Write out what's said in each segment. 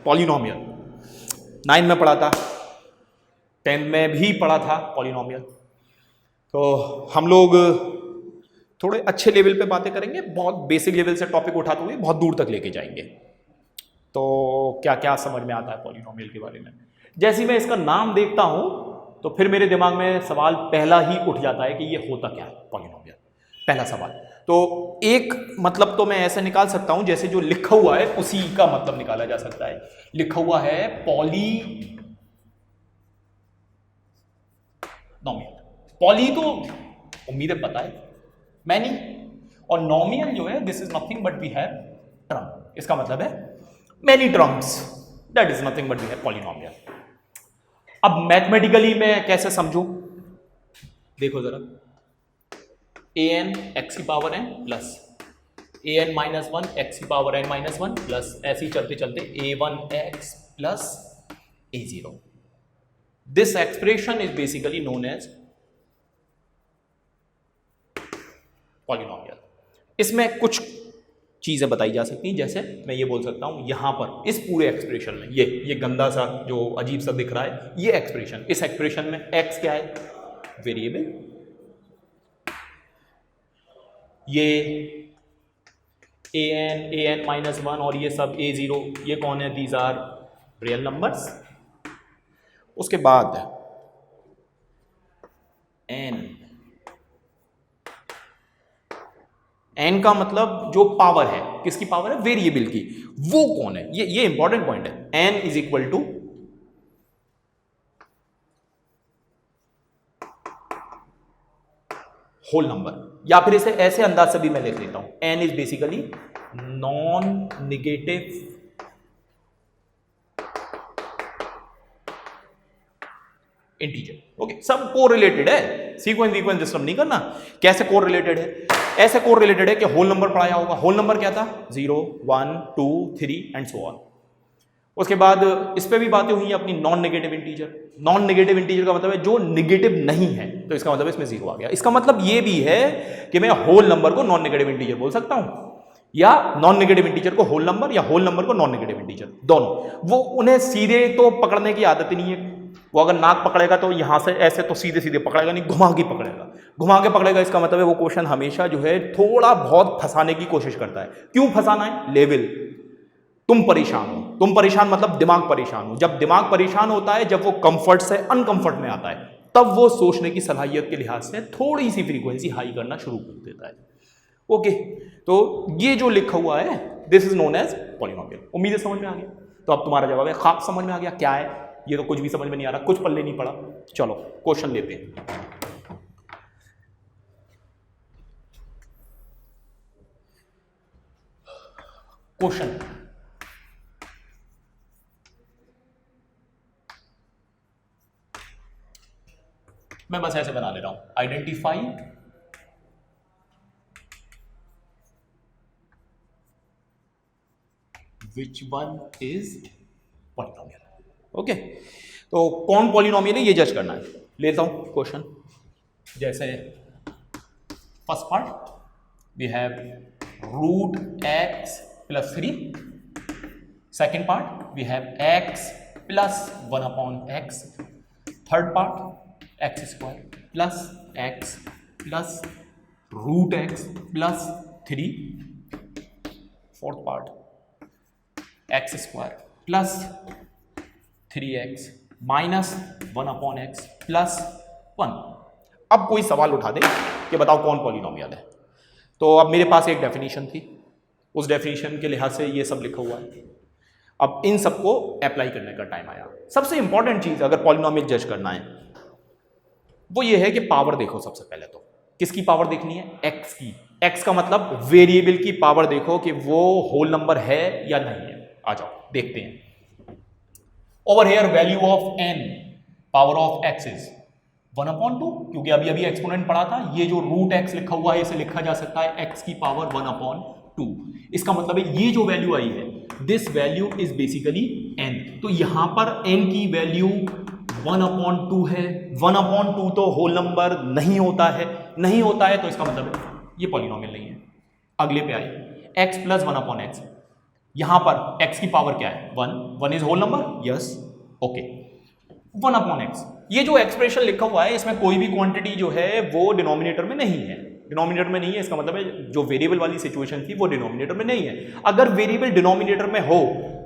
Polynomial 9 में पढ़ा था, 10 में भी पढ़ा था पॉलिनोमियल। तो हम लोग थोड़े अच्छे लेवल पे बातें करेंगे, बहुत बेसिक लेवल से टॉपिक उठाते हुए बहुत दूर तक लेके जाएंगे। तो क्या क्या समझ में आता है पॉलिनोमियल के बारे में। जैसे ही मैं इसका नाम देखता हूं तो फिर मेरे दिमाग में सवाल पहला ही उठ जाता है कि ये होता क्या है पॉलिनोमियल। पहला सवाल तो एक मतलब तो मैं ऐसे निकाल सकता हूं जैसे जो लिखा हुआ है उसी का मतलब निकाला जा सकता है। लिखा हुआ है पॉलिनोमियल, पॉली तो उम्मीद है पता है, मैनी, और नोमियल जो है this is nothing but we have term, इसका मतलब है many terms, that is nothing but we have polynomial. अब मैथमेटिकली मैं कैसे समझूं, देखो जरा, an x की power n plus an minus 1 x की पावर n माइनस 1 प्लस ऐसे ही चलते चलते a1x plus a0, this expression is basically known as polynomial. इसमें कुछ चीजें बताई जा सकती हैं, जैसे मैं ये बोल सकता हूं यहां पर इस पूरे एक्सप्रेशन में ये गंदा सा जो अजीब सा दिख रहा है ये एक्सप्रेशन, इस एक्सप्रेशन में x क्या है, वेरिएबल, ये an माइनस 1 और ये सब a0 ये कौन है, दीज आर रियल नंबर्स। उसके बाद n का मतलब जो पावर है, किसकी पावर है, वेरिएबल की, वो कौन है, ये इंपॉर्टेंट पॉइंट है। n is equal to whole number, या फिर इसे ऐसे अंदाज से भी मैं लिख लेता हूं, n is basically non negative integer. Okay, सब कोरिलेटेड है, सीक्वेंस डिस्टर्ब नहीं करना। कैसे कोरिलेटेड है, ऐसे कोरिलेटेड है कि होल नंबर पढ़ाया होगा, होल नंबर क्या था, 0 1 2 3 एंड सो ऑन। उसके बाद इस पे भी बातें हुई अपनी non negative integer. Non negative integer का मतलब है जो नेगेटिव नहीं है, तो इसका मतलब इसमें 0 आ गया। इसका मतलब ये भी है कि मैं होल नंबर को नॉन नेगेटिव इंटीजर बोल सकता हूं, या नॉन नेगेटिव इंटीजर को होल नंबर, या होल नंबर को नॉन नेगेटिव इंटीजर, दोनों। वो उन्हें सीधे तो पकड़ने की आदत ही नहीं है, वो अगर नाक पकड़ेगा तो यहां से ऐसे तो सीधे सीधे पकड़ेगा नहीं, घुमा के पकड़ेगा, घुमा के पकड़ेगा। इसका मतलब है वो क्वेश्चन हमेशा जो है थोड़ा बहुत फंसाने की कोशिश करता है। क्यों फंसाना है, लेवल, तुम परेशान हो, तुम परेशान मतलब दिमाग परेशान हो। जब दिमाग परेशान होता है, जब वो कंफर्ट से अनकंफर्ट में आता है, तब वो सोचने की सलाहियत के लिहाज से थोड़ी सी फ्रीक्वेंसी हाई करना शुरू कर देता है। ओके, तो ये जो लिखा हुआ है this is known as polynomial. उम्मीद है समझ में आ गया। तो अब तुम्हारा जवाब है खाक समझ में आ गया क्या है, ये तो कुछ भी समझ में नहीं आ रहा, कुछ पल्ले नहीं पड़ा। चलो क्वेश्चन लेते हैं। क्वेश्चन, मैं बस ऐसे बना ले रहा हूं, identify which one is polynomial. Okay, तो कौन पॉलिनोमियल है ये जज करना है। लेता हूं क्वेश्चन, जैसे first part we have root x plus 3, second part we have x plus 1 upon x, third part x square plus x plus root x plus 3, fourth part x square plus 3x minus 1 upon x plus 1। अब कोई सवाल उठा दे कि बताओ कौन polynomial है। तो अब मेरे पास एक डेफिनेशन थी, उस डेफिनेशन के लिहाज से ये सब लिखा हुआ है। अब इन सबको अप्लाई करने का टाइम आया। सबसे इंपॉर्टेंट चीज अगर पॉलिनोमियल जज करना है वो ये है कि पावर देखो। सबसे पहले तो किसकी पावर देखनी है, x की। x का मतलब वेरिएबल की पावर देखो कि वो होल नंबर है या नहीं है। आ जाओ देखते हैं। Over here value of n power of x is 1/2, क्योंकि अभी अभी एक्सपोनेंट पढ़ा था। ये जो रूट x लिखा हुआ है इसे लिखा जा सकता है x की पावर 1/2। इसका मतलब है ये जो वैल्यू आई है this value is basically n। तो यहां पर n की वैल्यू 1/2 है। 1/2 तो होल नंबर नहीं होता है, नहीं होता है तो इसका मतलब है ये पॉलिनोमियल नहीं है। अगले पे आइए x प्लस 1/x। यहां पर x की पावर क्या है 1 is whole number, yes okay 1 upon x. ये जो एक्सप्रेशन लिखा हुआ है इसमें कोई भी क्वांटिटी जो है वो डिनोमिनेटर में नहीं है, डिनोमिनेटर में नहीं है, इसका मतलब है जो वेरिएबल वाली सिचुएशन थी वो डिनोमिनेटर में नहीं है। अगर वेरिएबल डिनोमिनेटर में हो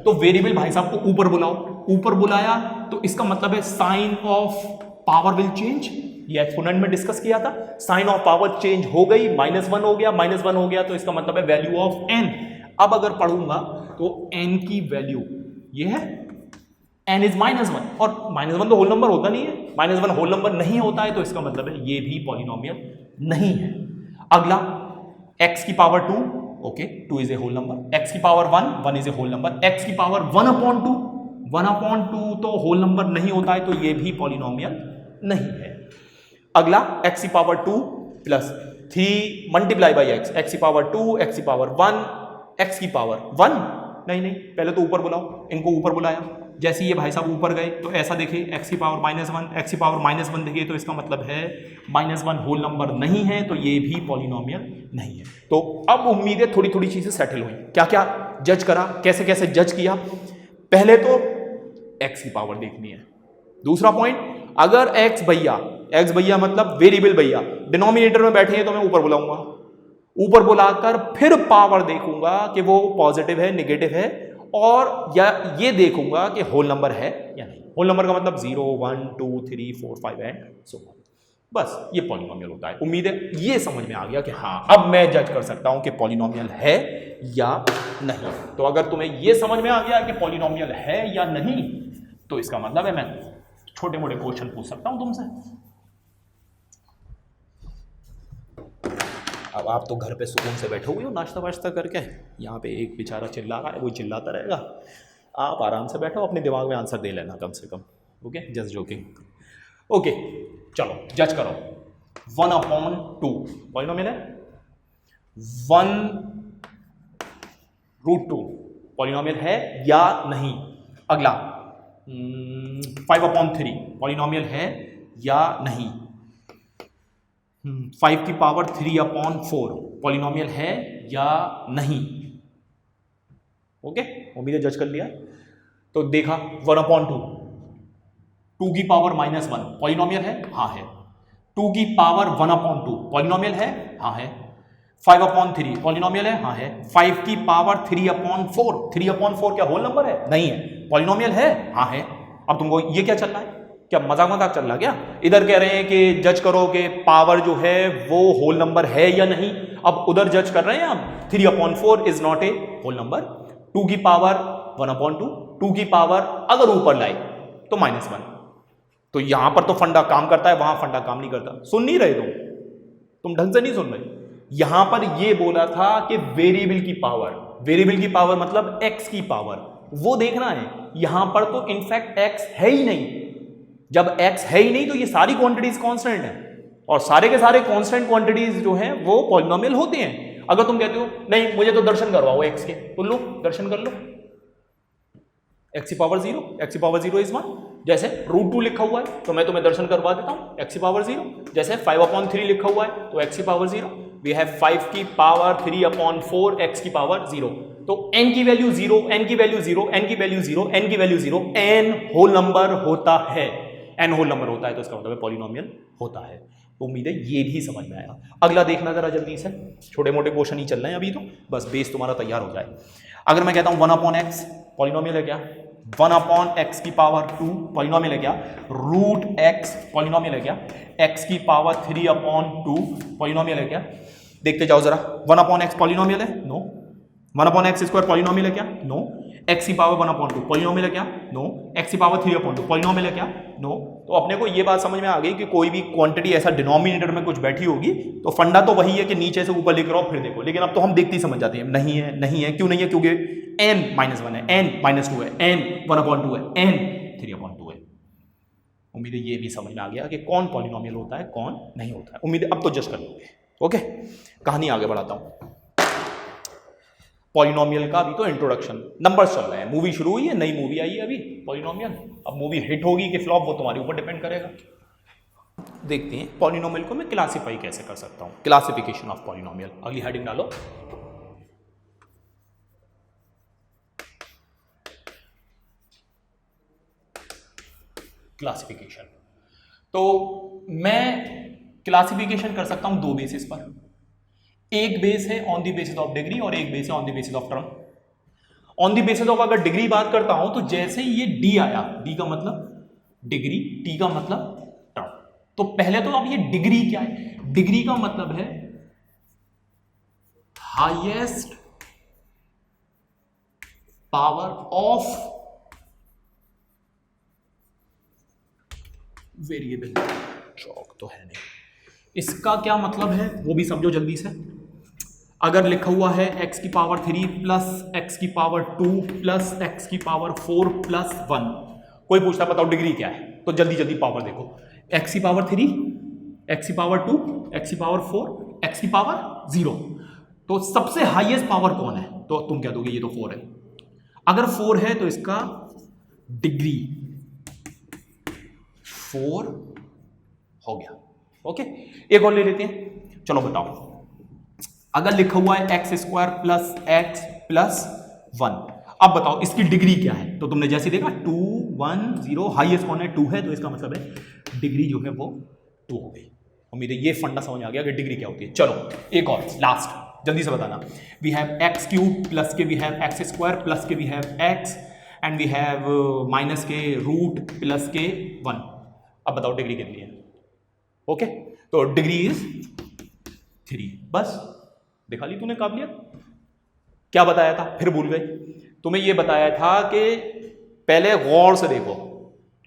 तो वेरिएबल भाई साहब को ऊपर बुलाओ, ऊपर बुलाया तो इसका मतलब है sign of power will change, ये एक्सपोनेंट में डिस्कस किया था, साइन ऑफ पावर चेंज हो गई, -1 हो गया, -1 हो गया तो इसका मतलब है वैल्यू ऑफ n। अब अगर पढ़ूंगा तो n की वैल्यू ये है n इज -1 और -1 तो होल नंबर होता नहीं है, -1 होल नंबर नहीं होता है तो इसका मतलब है ये भी पॉलिनोमियल नहीं है। अगला x की power 2, okay 2 is a whole number, x की power 1 is a whole number, x की पावर 1/2 तो होल नंबर नहीं होता है तो ये भी पॉलिनोमियल नहीं है। अगला x की power 2 plus 3 multiply by x की पावर 2, x की पावर 1, x की पावर 1 नहीं पहले तो ऊपर बुलाओ, इनको ऊपर बुलाया, जैसे ये भाई साहब ऊपर गए तो ऐसा देखिए x की पावर -1, x की पावर -1 देखिए तो इसका मतलब है -1 होल नंबर नहीं है तो ये भी पॉलिनोमियल नहीं है। तो अब उम्मीद है थोड़ी थोड़ी चीजें सेटल हुई, क्या क्या जज करा, कैसे कैसे जज किया। पहले तो x की पावर देखनी है। दूसरा पॉइंट, अगर x भैया मतलब वेरिएबल भैया डिनोमिनेटर में बैठे हैं तो मैं ऊपर बुलाऊंगा, ऊपर बुलाकर फिर पावर देखूंगा कि वो पॉजिटिव है नेगेटिव है और या ये देखूंगा कि होल नंबर है या नहीं। होल नंबर का मतलब 0 1 2 3 4 5 एंड सो ऑन। बस ये पॉलिनोमियल होता है। उम्मीद है ये समझ में आ गया कि हाँ अब मैं जज कर सकता हूं कि पॉलिनोमियल है या नहीं। तो अगर तुम्हें ये समझ में आ गया कि पॉलिनोमियल है या नहीं तो इसका मतलब है मैं छोटे मोटे क्वेश्चन पूछ सकता हूं तुमसे। अब आप तो घर पे सुकून से बैठे हुए हो नाश्ता वाश्ता करके, यहाँ पे एक बेचारा चिल्ला रहा है, वो चिल्लाता रहेगा, आप आराम से बैठो, अपने दिमाग में आंसर दे लेना कम से कम। Okay just joking. ओके चलो जज करो। 1/2 पॉलिनोमियल है, 1√2 पॉलिनोमियल है या नहीं। अगला 5/3 पॉलिनोमियल है या नहीं। 5 की पावर 3/4 पॉलिनोमियल है या नहीं। ओके उम्मीद है जज कर लिया। तो देखा 1/2, 2 की पावर -1 पॉलिनोमियल है, हाँ है। 2 की पावर 1/2 पॉलिनोमियल है, हाँ है। 5/3 पॉलिनोमियल है, हाँ है। 5 की पावर 3/4, 3/4 क्या होल नंबर है? नहीं है। पॉलिनोमियल है, हाँ है। अब तुमको ये क्या चल रहा है, क्या मजाक चल रहा क्या? इधर कह रहे हैं कि जज करो कि पावर जो है वो होल नंबर है या नहीं, अब उधर जज कर रहे हैं हम 3/4 is not a whole number. 2 की पावर 1/2, 2 की पावर अगर ऊपर लाए तो -1। तो यहां पर तो फंडा काम करता है, वहां फंडा काम नहीं करता। सुन नहीं रहे तुम ढंग से नहीं सुन रहे। यहां पर ये बोला था कि वेरिएबल की पावर मतलब x की पावर, वो देखना है। यहां पर तो इनफैक्ट x है ही नहीं। जब x है ही नहीं तो ये सारी क्वांटिटीज कांस्टेंट हैं और सारे के सारे कांस्टेंट क्वांटिटीज जो हैं वो पॉलिनोमियल होते हैं। अगर तुम कहते हो नहीं मुझे तो दर्शन करवाओ x के, तो लो दर्शन कर लो। x की पावर 0, x की पावर 0 इज 1। जैसे √2 लिखा हुआ है तो मैं तुम्हें दर्शन करवा देता हूं x की पावर 0। जैसे 5/3 लिखा हुआ है तो x की पावर 0। वी हैव 5 की पावर 3/4 x की पावर 0। तो n की वैल्यू 0, n की वैल्यू 0, n की वैल्यू 0, n की वैल्यू 0, n होल नंबर होता है। n होल नंबर होता है तो इसका मतलब पॉलिनोमियल होता है। तो उम्मीद है ये भी समझ में आया। अगला देखना जरा जल्दी से, छोटे मोटे क्वेश्चन ही चल रहे हैं अभी, तो बस बेस तुम्हारा तैयार हो जाए। अगर मैं कहता हूं 1/x पॉलिनोमियल है क्या? 1/x की पावर 2 पॉलिनोमियल है क्या? √x पॉलिनोमियल है क्या? x की पावर 3/2 पॉलिनोमियल है क्या? देखते जाओ जरा। 1/x पॉलिनोमियल है? नो। 1/x² पॉलिनोमियल है क्या? नो। x की पावर 1/2 पॉलिनोमियल है क्या? नो। x की पावर 3/2 पॉलिनोमियल है क्या? नो। तो अपने को ये बात समझ में आ गई कि कोई भी क्वांटिटी ऐसा डिनोमिनेटर में कुछ बैठी होगी तो फंडा तो वही है कि नीचे से ऊपर लेकर आओ फिर देखो। लेकिन अब तो हम देखते ही समझ जाते हैं नहीं है, नहीं है। क्यों नहीं है? क्योंकि n -1 है, n -2 है, n 1/2 है, n 3/2 है। उम्मीद है ये भी समझ में आ गया कि कौन पॉलिनोमियल होता है कौन नहीं होता है। उम्मीद है अब तो जज कर लोगे। ओके कहानी आगे बढ़ाता हूं। पॉलिनोमियल का अभी तो इंट्रोडक्शन, नंबर्स चल रहे हैं, मूवी शुरू हुई है, नई मूवी आई है अभी पॉलिनोमियल। अब मूवी हिट होगी कि फ्लॉप वो तुम्हारे ऊपर डिपेंड करेगा। देखते हैं पॉलिनोमियल को मैं क्लासिफाई कैसे कर सकता हूं। क्लासिफिकेशन ऑफ पॉलिनोमियल, अगली हेडिंग डालो। क्लासिफिकेशन। तो मैं क्लासिफिकेशन कर सकता हूं दो बेसिस पर। एक बेस है on the basis of degree और एक बेस है on the basis of term. On the basis of अगर डिग्री बात करता हूं तो जैसे ही ये डी आया, डी का मतलब डिग्री, टी का मतलब टर्म। तो पहले तो अब ये डिग्री क्या है? डिग्री का मतलब है हाईएस्ट पावर ऑफ वेरिएबल। चौक तो है नहीं, इसका क्या मतलब है वो भी समझो जल्दी से। अगर लिखा हुआ है x की पावर 3 प्लस x की पावर 2 प्लस x की पावर 4 प्लस 1, कोई पूछता बताओ डिग्री क्या है, तो जल्दी जल्दी पावर देखो। x की पावर 3, x की पावर 2, x की पावर 4, x की पावर 0। तो सबसे हाईएस्ट पावर कौन है? तो तुम क्या दोगे? ये तो 4 है। अगर 4 है तो इसका डिग्री 4 हो गया। ओके, एक और ले लेते हैं। चलो बताओ, अगर लिखा हुआ है x square plus x plus 1, अब बताओ इसकी डिग्री क्या है? तो तुमने जैसे देखा 2 1 0, हाईएस्ट कौन है? 2 है, तो इसका मतलब है डिग्री जो है वो 2 हो गई। उम्मीद है ये फंडा समझ आ गया कि डिग्री क्या होती है। चलो एक और लास्ट, जल्दी से बताना। We have x cube plus के we have x square plus के we have x and we have minus k root plus k 1। अब बताओ डिग्री कितनी है? ओके, तो डिग्री इज 3। बस दिखा ली तूने काबिलियत। क्या बताया था? फिर भूल गए। तुम्हें यह बताया था कि पहले गौर से देखो,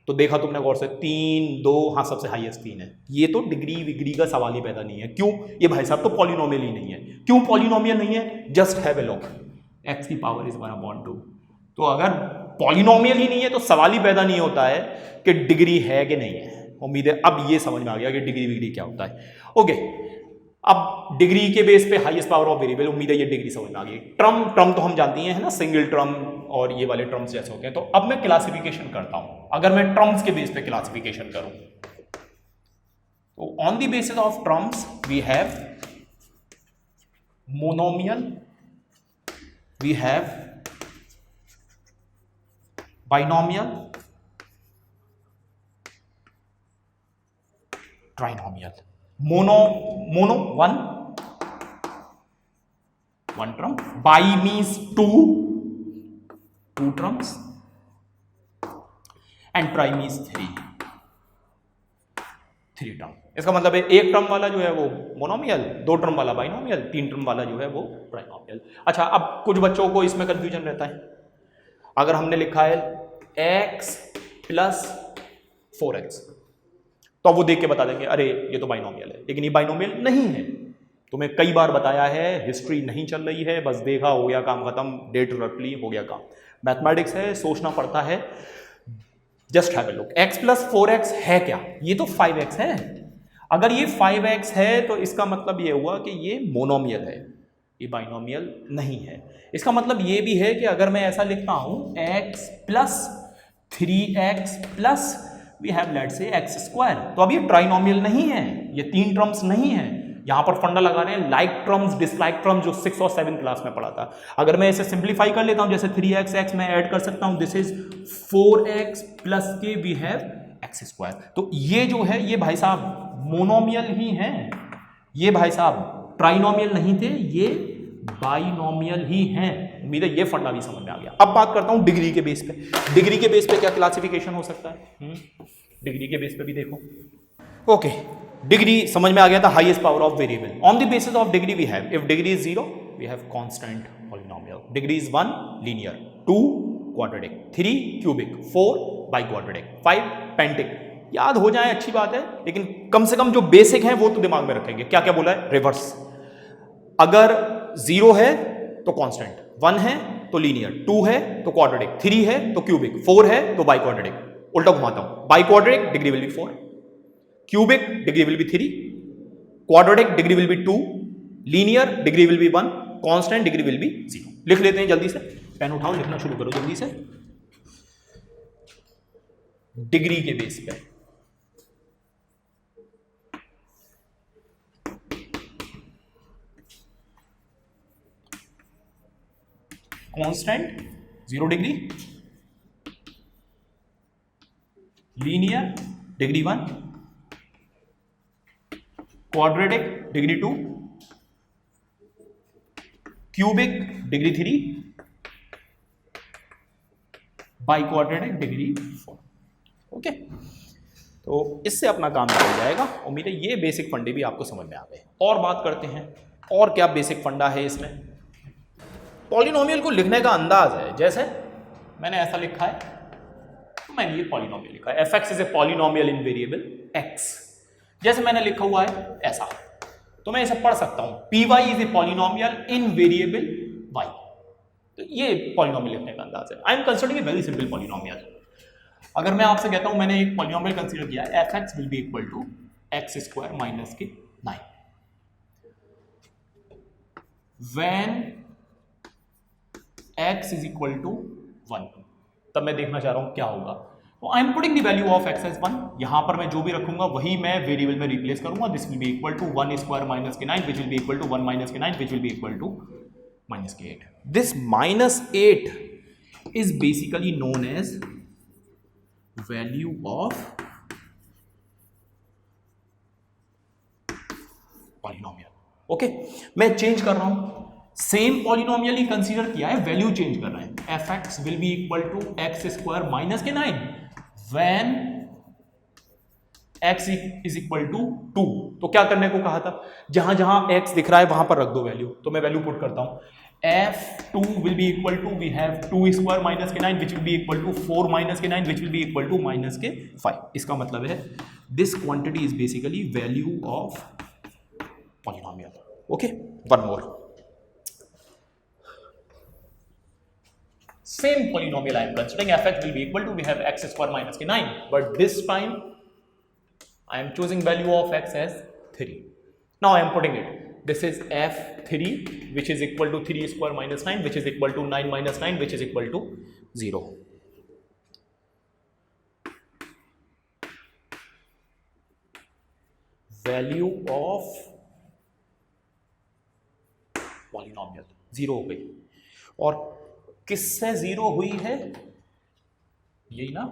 तो देखा तुमने गौर से 3 2, हाँ सबसे हाईएस्ट 3 है। ये तो डिग्री विग्री का सवाल ही पैदा नहीं है। क्यों? ये भाई साहब तो पॉलिनोमियल ही नहीं है। क्यों पॉलिनोमियल नहीं है? Just have a look, x की पावर इज 1/2। तो अगर पॉलिनोमियल ही नहीं है तो सवाल ही पैदा नहीं होता है कि डिग्री है कि नहीं है। उम्मीद है अब ये समझ में आ गया कि डिग्री विग्री क्या होता है। ओके, अब डिग्री के बेस पे हाईएस्ट पावर ऑफ वेरिएबल, उम्मीद है ये डिग्री समझ में आ गई। टर्म तो हम जानती हैं, है ना, सिंगल टर्म और ये वाले टर्म्स जैसे होते हैं। तो अब मैं क्लासिफिकेशन करता हूं। अगर मैं टर्म्स के बेस पे क्लासिफिकेशन करूं तो on the basis of terms we have monomial, we have binomial, trinomial. Mono one term, bi means two terms and tri means three term. इसका मतलब है एक टर्म वाला जो है वो मोनोमियल, 2 टर्म वाला बाइनोमियल, 3 टर्म वाला जो है वो ट्राइनोमियल। अच्छा, अब कुछ बच्चों को इसमें कंफ्यूजन रहता है। अगर हमने लिखा है x प्लस 4x तो वो देख के बता देंगे अरे ये तो बाइनोमियल है, लेकिन ये बाइनोमियल नहीं है। तुम्हें कई बार बताया है, हिस्ट्री नहीं चल रही है, बस देखा हो गया काम खत्म, डेट रट ली हो गया काम। मैथमेटिक्स है, सोचना पड़ता है। Just have a look, x plus 4x है क्या? ये तो 5x है। अगर ये 5x है तो इसका मतलब ये हुआ कि ये मोनोमियल है, ये बाइनोमियल नहीं है। इसका मतलब ये भी है कि अगर मैं ऐसा लिखता हूं x plus 3x plus we have let say x square, तो अब ये ट्राइनोमियल नहीं है, ये 3 टर्म्स नहीं है। यहां पर फंडा लगा रहे हैं लाइक टर्म्स डिसलाइक टर्म्स, जो 6 और 7 क्लास में पढ़ा था। अगर मैं इसे सिंप्लीफाई कर लेता हूं, जैसे 3x x मैं ऐड कर सकता हूं, दिस इज 4x प्लस के वी हैव एक्स स्क्वायर। तो ये जो है ये भाई साहब मोनोमियल ही है, ये भाई साहब ट्राइनोमियल नहीं थे, ये बाइनोमियल ही हैं। उम्मीद है ये फंडा भी समझ में आ गया। अब बात करता हूं डिग्री के बेस पे। डिग्री के बेस पे क्या क्लासिफिकेशन हो सकता है? डिग्री के बेस पे भी देखो। ओके, डिग्री समझ में आ गया था, highest power of variable. On the basis of degree we have, if degree is 0 we have constant polynomial. Degree is 1 linear, 2 quadratic, 3 cubic, 4 biquadratic, 5 pentic. याद हो जाए अच्छी बात है, लेकिन कम से कम जो बेसिक है वो तो दिमाग में रखेंगे। क्या क्या बोला है? रिवर्स, अगर 0 है तो कांस्टेंट, 1 है तो लीनियर, 2 है तो क्वाड्रेटिक, 3 है तो क्यूबिक, 4 है तो बाइक्वाड्रेटिक। उल्टा घुमाता हूं, biquadratic degree will be 4, cubic degree will be 3, quadratic degree will be 2, linear degree will be 1, constant degree will be 0। लिख लेते हैं जल्दी से, पेन उठाओ, लिखना शुरू करो जल्दी से। डिग्री के बेस पे constant 0 degree, linear degree 1, quadratic degree 2, cubic degree 3, by quadratic degree 4। Okay, तो इससे अपना काम चल जाएगा। उम्मीद है ये बेसिक फंडे भी आपको समझ में आ गए। और बात करते हैं और क्या बेसिक फंडा है इसमें। पॉलिनोमियल को लिखने का अंदाज है, जैसे मैंने ऐसा लिखा है, तो मैंने ये पॉलिनोमियल लिखा है, f(x) is a polynomial in variable x। जैसे मैंने लिखा हुआ है ऐसा, तो मैं इसे पढ़ सकता हूं, py is a polynomial in variable y। तो ये पॉलिनोमियल लिखने का अंदाज है। I am considering a very simple polynomial. अगर मैं आपसे कहता हूं मैंने एक पॉलिनोमियल कंसीडर किया है, f(x) will be equal to x² minus के 9 when x is equal to 1, तब मैं देखना चाह रहा हूं क्या होगा। तो I am putting the value of x as 1। यहां पर मैं जो भी रखूंगा वही मैं वेरिएबल में रिप्लेस करूंगा। This will be equal to 1² minus के 9 which will be equal to 1 minus के 9 which will be equal to minus के 8। This -8 is basically known as value of polynomial. Okay, मैं चेंज कर रहा हूं, सेम पॉलिनोमियल ही consider किया है, value change कर रहे हैं। f(x) will be equal to x² minus के 9 when x is equal to 2। तो क्या करने को कहा था, जहां जहां x दिख रहा है वहां पर रख दो वैल्यू। तो मैं वैल्यू पुट करता हूं, f(2) will be equal to, we have 2² minus के 9 which will be equal to 4 minus के 9 which will be equal to minus के 5। इसका मतलब है this quantity is basically value of polynomial. Okay, one more, same polynomial I am considering, f(x) will be equal to, we have x² minus k 9, but this time I am choosing value of x as 3. Now I am putting it, this is f3 which is equal to 3² minus 9 which is equal to 9 minus 9 which is equal to 0. Value of polynomial 0 हो गई। और किससे 0 हुई है, यही ना,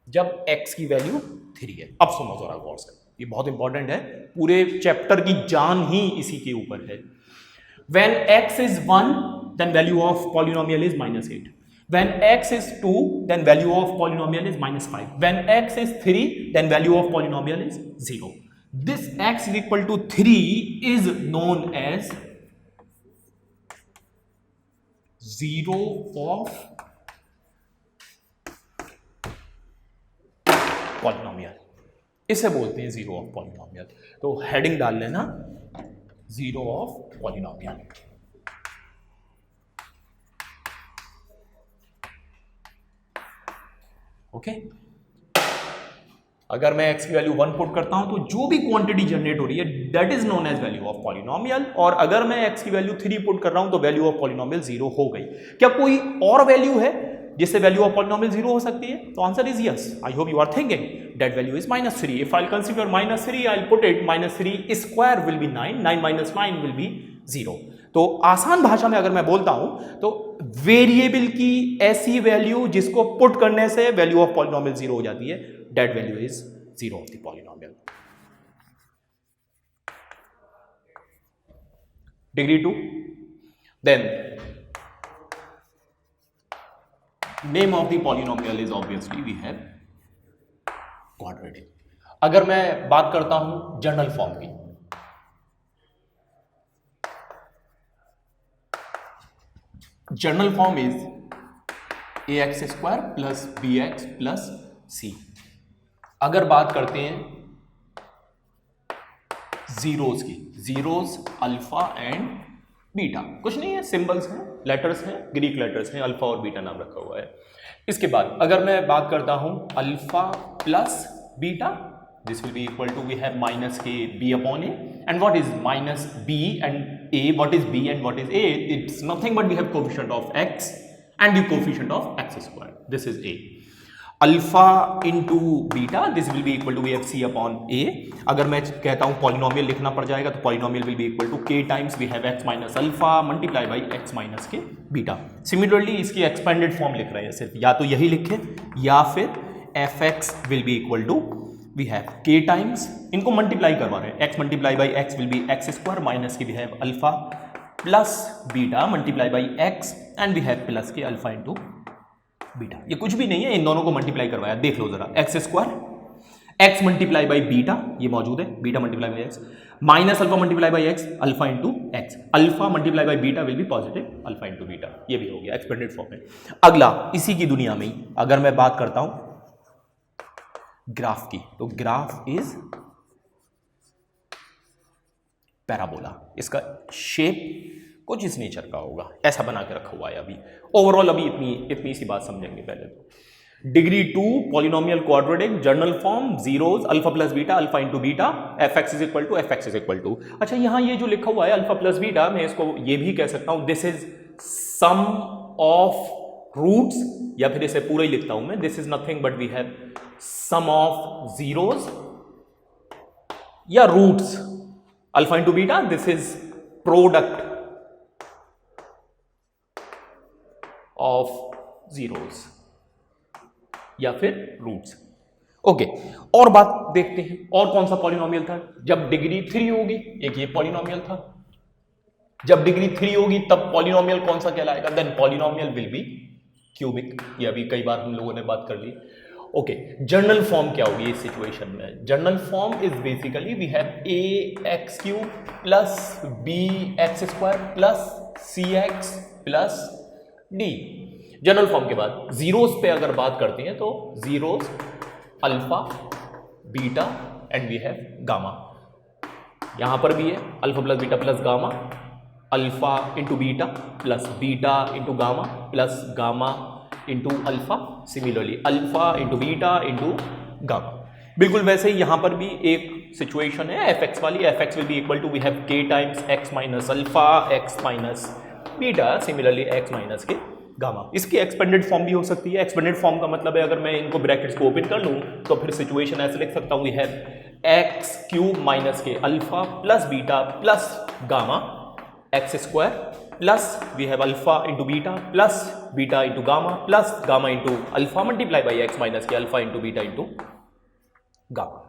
जब x की वैल्यू 3 है। अब समझो जरा गौर से, ये बहुत इंपॉर्टेंट है, पूरे चैप्टर की जान ही इसी के ऊपर है। When x is 1 then value of polynomial is -8. When x is 2 then value of polynomial is -5. When x is 3 then value of polynomial is 0. This x is equal to 3 is known as 0 of polynomial, इसे बोलते हैं 0 of polynomial. तो heading डाल लेना 0 of polynomial. Okay, अगर मैं x की value 1 put करता हूं तो जो भी क्वांटिटी जनरेट हो रही है that is known as value of polynomial. और अगर मैं x की वैल्यू 3 पुट कर रहा हूं तो वैल्यू ऑफ पॉलिनोमियल 0 हो गई। क्या कोई और वैल्यू है जिससे वैल्यू ऑफ पॉलिनोमियल 0 हो सकती है? तो answer is yes. I hope you are thinking that value is -3। If I consider -3 I will put it -3 square will be 9, 9 minus 9 will be 0। तो आसान भाषा में अगर मैं बोलता हूं तो वेरिएबल की ऐसी वैल्यू जिसको पुट करने से वैल्यू ऑफ पॉलिनोमियल 0 हो जाती है, that value is 0 of the polynomial. Degree 2. Then name of the polynomial is obviously we have quadratic. अगर मैं बात करता हूं जनरल फॉर्म की, general form is ax² plus bx plus c। अगर बात करते हैं जीरोस की, जीरोस अल्फा एंड बीटा, कुछ नहीं है, सिंबल्स हैं, लेटर्स हैं, ग्रीक लेटर्स हैं, अल्फा और बीटा नाम रखा हुआ है। इसके बाद अगर मैं बात करता हूं alpha plus beta, this will be equal to, we have minus के B upon A, and what is minus B and A, what is B and what is A? It's nothing but we have coefficient of X and the coefficient of X square, this is A. Alpha into beta, this will be equal to we F C upon ए। अगर मैं कहता हूं polynomial लिखना पड़ जाएगा तो polynomial will be equal to k times we have x minus alpha multiply by x minus k beta. Similarly इसकी expanded form लिख रहे हैं, सिर्फ या तो यही लिखे या फिर f x will be equal to we have k times, इनको मल्टीप्लाई करवा रहे हैं, x multiply by x will be x square minus के we have alpha plus beta multiply by x and we have plus k alpha into beta. ये कुछ भी नहीं है, इन दोनों को मल्टीप्लाई करवाया, देख लो जरा, x square x multiply by beta, ये मौजूद है, beta multiply by x minus alpha multiply by x, alpha into x, alpha multiply by beta will be positive alpha into beta, ये भी हो गया एक्सपेंडेड फॉर्म में। अगला इसी की दुनिया में ही अगर मैं बात करता हूं ग्राफ की, तो ग्राफ इज पैराबोला, इसका शेप कुछ इस नेचर का होगा, ऐसा बना के रखा हुआ है। अभी ओवरऑल अभी इतनी सी बात समझेंगे पहले तो। Degree 2 polynomial quadratic, general form zeros, alpha plus beta, alpha into beta, F X is equal to F X is equal to. अच्छा यहां ये जो लिखा हुआ है अल्फा प्लस बीटा, मैं इसको ये भी कह सकता हूं this is sum of roots, या फिर इसे पूरा ही लिखता हूं मैं, this is nothing but we have sum of zeros या roots, alpha into beta this is product of zeros या फिर रूट्स। ओके, और बात देखते हैं, और कौन सा पॉलिनोमियल था जब डिग्री 3 होगी, एक ये पॉलिनोमियल था, जब डिग्री 3 होगी तब पॉलिनोमियल कौन सा कहलाएगा, then polynomial will be cubic, ये अभी कई बार हम लोगों ने बात कर ली। ओके, जनरल फॉर्म क्या होगी इस सिचुएशन में, general form is basically we have a x cube plus b x square plus c x plus d. General form के बाद जीरोस पे अगर बात करते हैं तो zeros alpha beta and we have gamma, यहां पर भी है alpha plus beta plus gamma, alpha into beta into gamma plus gamma into alpha, similarly alpha into beta into gamma. बिल्कुल वैसे ही यहां पर भी एक सिचुएशन है एफ एक्स वाली, f x will be equal to we have k times x minus alpha x minus beta, similarly x minus k gamma. इसकी एक्सपेंडेड फॉर्म भी हो सकती है, एक्सपेंडेड फॉर्म का मतलब है अगर मैं इनको ब्रैकेट्स को ओपन कर लूं तो फिर सिचुएशन ऐसे लिख सकता हूं we have x cube minus k alpha plus beta plus gamma x square plus we have alpha into beta into gamma plus gamma into alpha multiply by x minus k alpha into beta into gamma.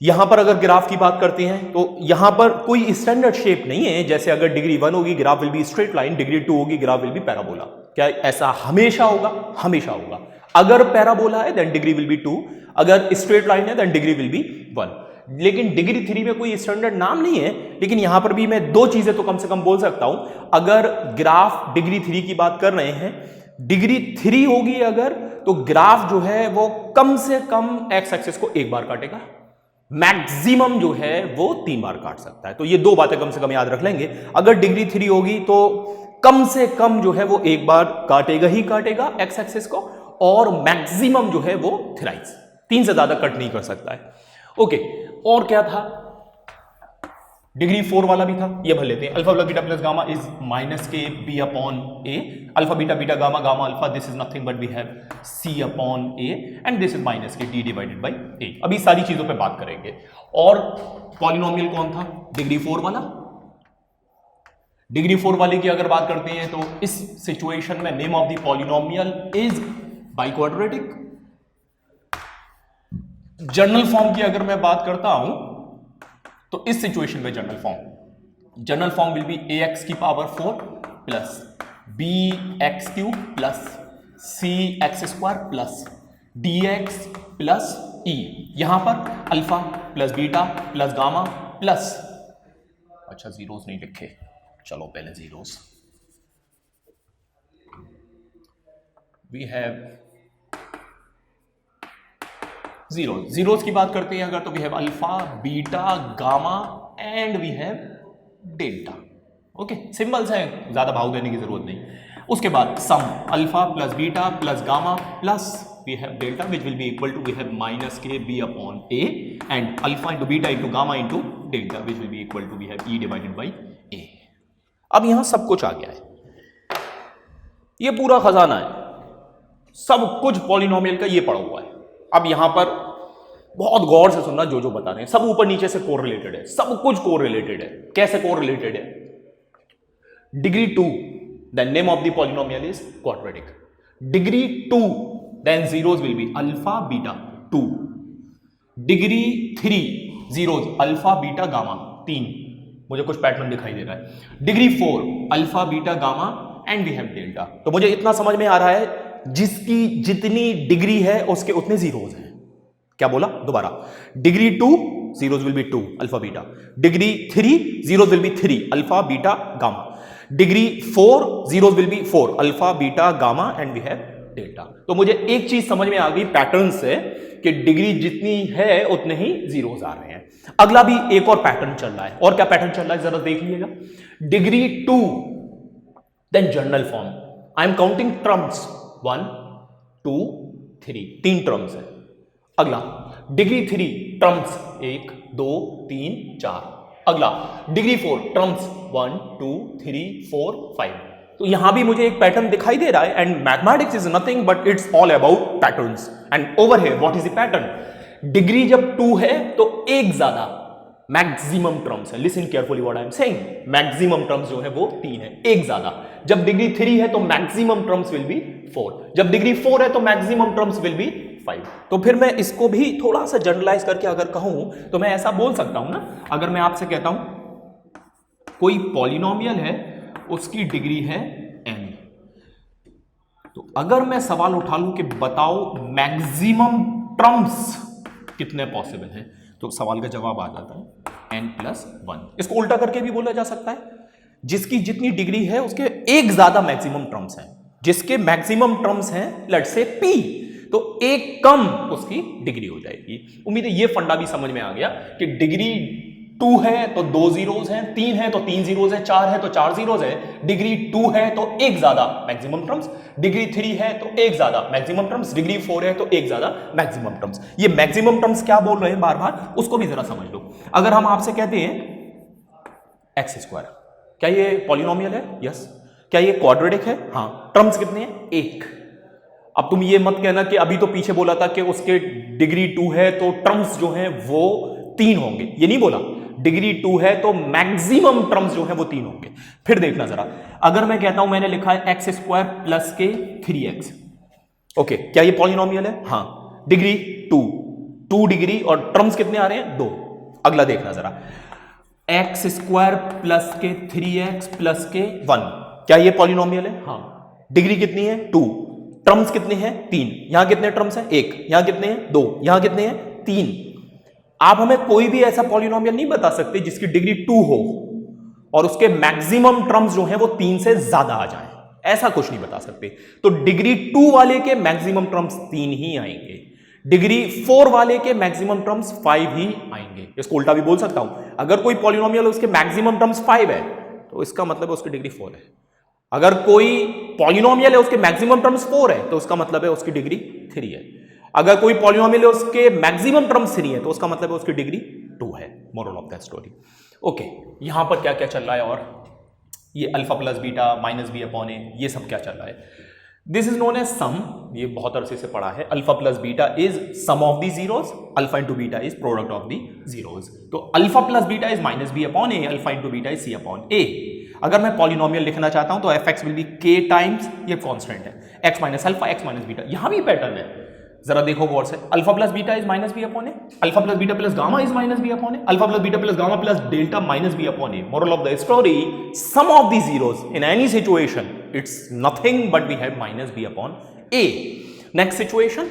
यहां पर अगर graph की बात करते हैं तो यहां पर कोई स्टैंडर्ड शेप नहीं है, जैसे अगर डिग्री 1 होगी graph will be straight line, degree 2 होगी ग्राफ विल बी पैराबोला। क्या ऐसा हमेशा होगा? हमेशा होगा। अगर पैराबोला है देन डिग्री विल बी 2, अगर स्ट्रेट लाइन है देन डिग्री विल बी 1। लेकिन डिग्री 3 में कोई स्टैंडर्ड नाम नहीं है, लेकिन यहां पर भी मैं दो चीजें तो कम से कम बोल सकता हूं। अगर ग्राफ डिग्री 3 की बात कर रहे हैं, डिग्री 3 होगी अगर, तो ग्राफ जो है वो कम से कम एक्स एक्सिस को एक बार काटेगा, मैक्सिमम जो है वो 3 बार काट सकता है। तो ये दो बातें कम से कम याद रख लेंगे। अगर डिग्री 3 होगी तो कम से कम जो है वो एक बार काटेगा ही काटेगा एक्स एक्सिस को, और मैक्सिमम जो है वो थ्राइस, 3 से ज्यादा कट नहीं कर सकता है। ओके, और क्या था? डिग्री 4 वाला भी था, ये भर लेते हैं। Alpha plus beta plus gamma is minus के B upon A, alpha beta beta gamma gamma alpha, this is nothing but we have c upon A and this is minus के डी डिवाइडेड बाई ए। अभी सारी चीजों पे बात करेंगे। और polynomial कौन था? डिग्री 4 वाला। डिग्री 4 वाले की अगर बात करते हैं तो इस सिचुएशन में name of the polynomial is biquadratic. General form की अगर मैं बात करता हूं तो इस सिचुएशन में general form will be a x की power 4 plus b x cube plus c x square plus d x plus e. यहां पर alpha plus beta plus gamma plus, अच्छा जीरोस नहीं लिखे, चलो पहले जीरोस, वी हैव जीरोस की बात करते हैं अगर, तो we have alpha beta gamma and we have delta. Okay, symbols हैं, ज्यादा भाव देने की जरूरत नहीं। उसके बाद sum alpha plus beta plus gamma plus we have delta which will be equal to we have minus के B upon A and alpha into beta into gamma into delta which will be equal to we have e divided by a. अब यहां सब कुछ आ गया है, ये पूरा खजाना है, सब कुछ पॉलिनोमियल का ये पड़ा हुआ है। अब यहां पर बहुत गौर से सुनना, जो बता रहे हैं सब ऊपर नीचे से कोरिलेटेड है, सब कुछ कोरिलेटेड है। कैसे कोरिलेटेड है? Degree 2 the name of the polynomial is quadratic. Degree 2 then zeros will be alpha beta 2, degree 3 zeros alpha beta gamma 3, मुझे कुछ पैटर्न दिखाई दे रहा है, degree 4 alpha beta gamma and we have delta. तो मुझे इतना समझ में आ रहा है जिसकी जितनी डिग्री है उसके उतने जीरोज हैं। क्या बोला दोबारा, degree 2 zeros will be 2 alpha beta, degree 3 zeros will be 3 alpha beta gamma, degree 4 zeros will be 4 alpha beta gamma and we have delta. तो मुझे एक चीज समझ में आ गई पैटर्न से कि डिग्री जितनी है उतने ही जीरोज आ रहे हैं। अगला भी एक और पैटर्न चल रहा है, और क्या पैटर्न चल रहा है जरा देख लीजिएगा, degree 2 then general form, I am counting terms 1 2 3, 3 terms है। अगला डिग्री 3 टर्म्स 1 2 3 4, अगला डिग्री 4 टर्म्स 1 2 3 4 5। तो यहां भी मुझे एक पैटर्न दिखाई दे रहा है, and mathematics is nothing but it's all about patterns. And over here what is the pattern, degree जब 2 है तो एक ज्यादा मैक्सिमम टर्म्स है, listen carefully what I am saying, maximum terms जो है वो 3 है, एक ज्यादा। जब डिग्री 3 है तो मैक्सिमम टर्म्स विल बी 4, जब डिग्री 4 है तो मैक्सिमम टर्म्स विल बी 5। तो फिर मैं इसको भी थोड़ा सा जनरलाइज करके अगर कहूं तो मैं ऐसा बोल सकता हूं ना, अगर मैं आपसे कहता हूं कोई पॉलिनोमियल है उसकी डिग्री है n, तो अगर मैं सवाल उठा लूं कि बताओ मैक्सिमम टर्म्स कितने पॉसिबल हैं, तो सवाल का जवाब आ जाता है n+1। इसको उल्टा करके भी बोला जा सकता है, जिसकी जितनी डिग्री है उसके एक ज्यादा मैक्सिमम टर्म्स हैं, जिसके मैक्सिमम टर्म्स हैं लेट्स से p, तो एक कम उसकी डिग्री हो जाएगी। उम्मीद है ये फंडा भी समझ में आ गया कि डिग्री 2 है तो 2 जीरोज हैं, 3 है तो 3 जीरोज है, 4 है तो 4 जीरोज है, डिग्री 2 है तो एक ज्यादा मैक्सिमम टर्म्स, डिग्री 3 है तो एक ज्यादा मैक्सिमम टर्म्स, डिग्री 4 है तो एक ज्यादा मैक्सिमम टर्म्स। ये मैक्सिमम टर्म्स क्या बोल रहे हैं बार बार, उसको भी जरा समझ लो। अगर हम आपसे कहते हैं x², क्या ये पॉलिनोमियल है? यस। क्या ये क्वाड्रेटिक है? हाँ। टर्म्स कितने हैं? 1। अब तुम ये मत कहना कि अभी तो पीछे बोला था कि उसके डिग्री 2 है तो टर्म्स जो हैं वो 3 होंगे, ये नहीं बोला। डिग्री 2 है तो मैक्सिमम टर्म्स जो है वो 3 होंगे। फिर देखना जरा, अगर मैं कहता हूं मैंने लिखा है x² प्लस के 3x, ओके, क्या ये पॉलिनोमियल है? हाँ। डिग्री 2 डिग्री और टर्म्स कितने आ रहे हैं? 2। अगला देखना जरा, x² प्लस के 3x प्लस के 1, क्या ये पॉलिनोमियल है? हाँ। डिग्री कितनी है? 2, टर्म्स कितने हैं? 3। यहां कितने टर्म्स हैं? 1। यहां कितने हैं? 2। यहां कितने हैं? 3। आप हमें कोई भी ऐसा पॉलिनोमियल नहीं बता सकते जिसकी डिग्री 2 हो और उसके मैक्सिमम टर्म्स जो हैं वो 3 से ज्यादा आ जाएं, ऐसा कुछ नहीं बता सकते। तो डिग्री 2 वाले के मैक्सिमम टर्म्स 3 ही आएंगे, डिग्री 4 वाले के मैक्सिमम टर्म्स 5 ही आएंगे। इसको उल्टा भी बोल सकता हूं, अगर कोई पॉलिनोमियल उसके मैक्सिमम टर्म्स 5 है तो इसका मतलब है उसकी डिग्री 4 है। अगर कोई पॉलिनोमियल है उसके मैक्सिमम टर्म्स 4 है तो उसका मतलब है उसकी डिग्री 3 है। अगर कोई पॉलिनोमियल है उसके मैक्सिमम टर्म्स 3 है तो उसका मतलब है उसकी डिग्री 2 है। Moral of that story. Okay, यहां पर क्या क्या चल रहा है, और ये alpha plus beta minus B upon a, ये सब क्या चल रहा है? This is known as sum, ये बहुत अरसे से पढ़ा है। Alpha plus beta is sum of the zeros, alpha into beta is product of the zeros. तो alpha plus beta is minus B upon A, alpha into beta is C upon ए। अगर मैं polynomial लिखना चाहता हूं तो F x will be k times, ये constant है, x minus alpha x minus beta. यहां भी पैटर्न है, जरा देखो गौर से। Alpha plus beta is minus B upon A, alpha plus beta plus gamma is minus B upon A, alpha plus beta plus gamma plus delta minus B upon a. Moral of the story, sum of the zeros in any situation it's nothing but we have minus B upon a. Next situation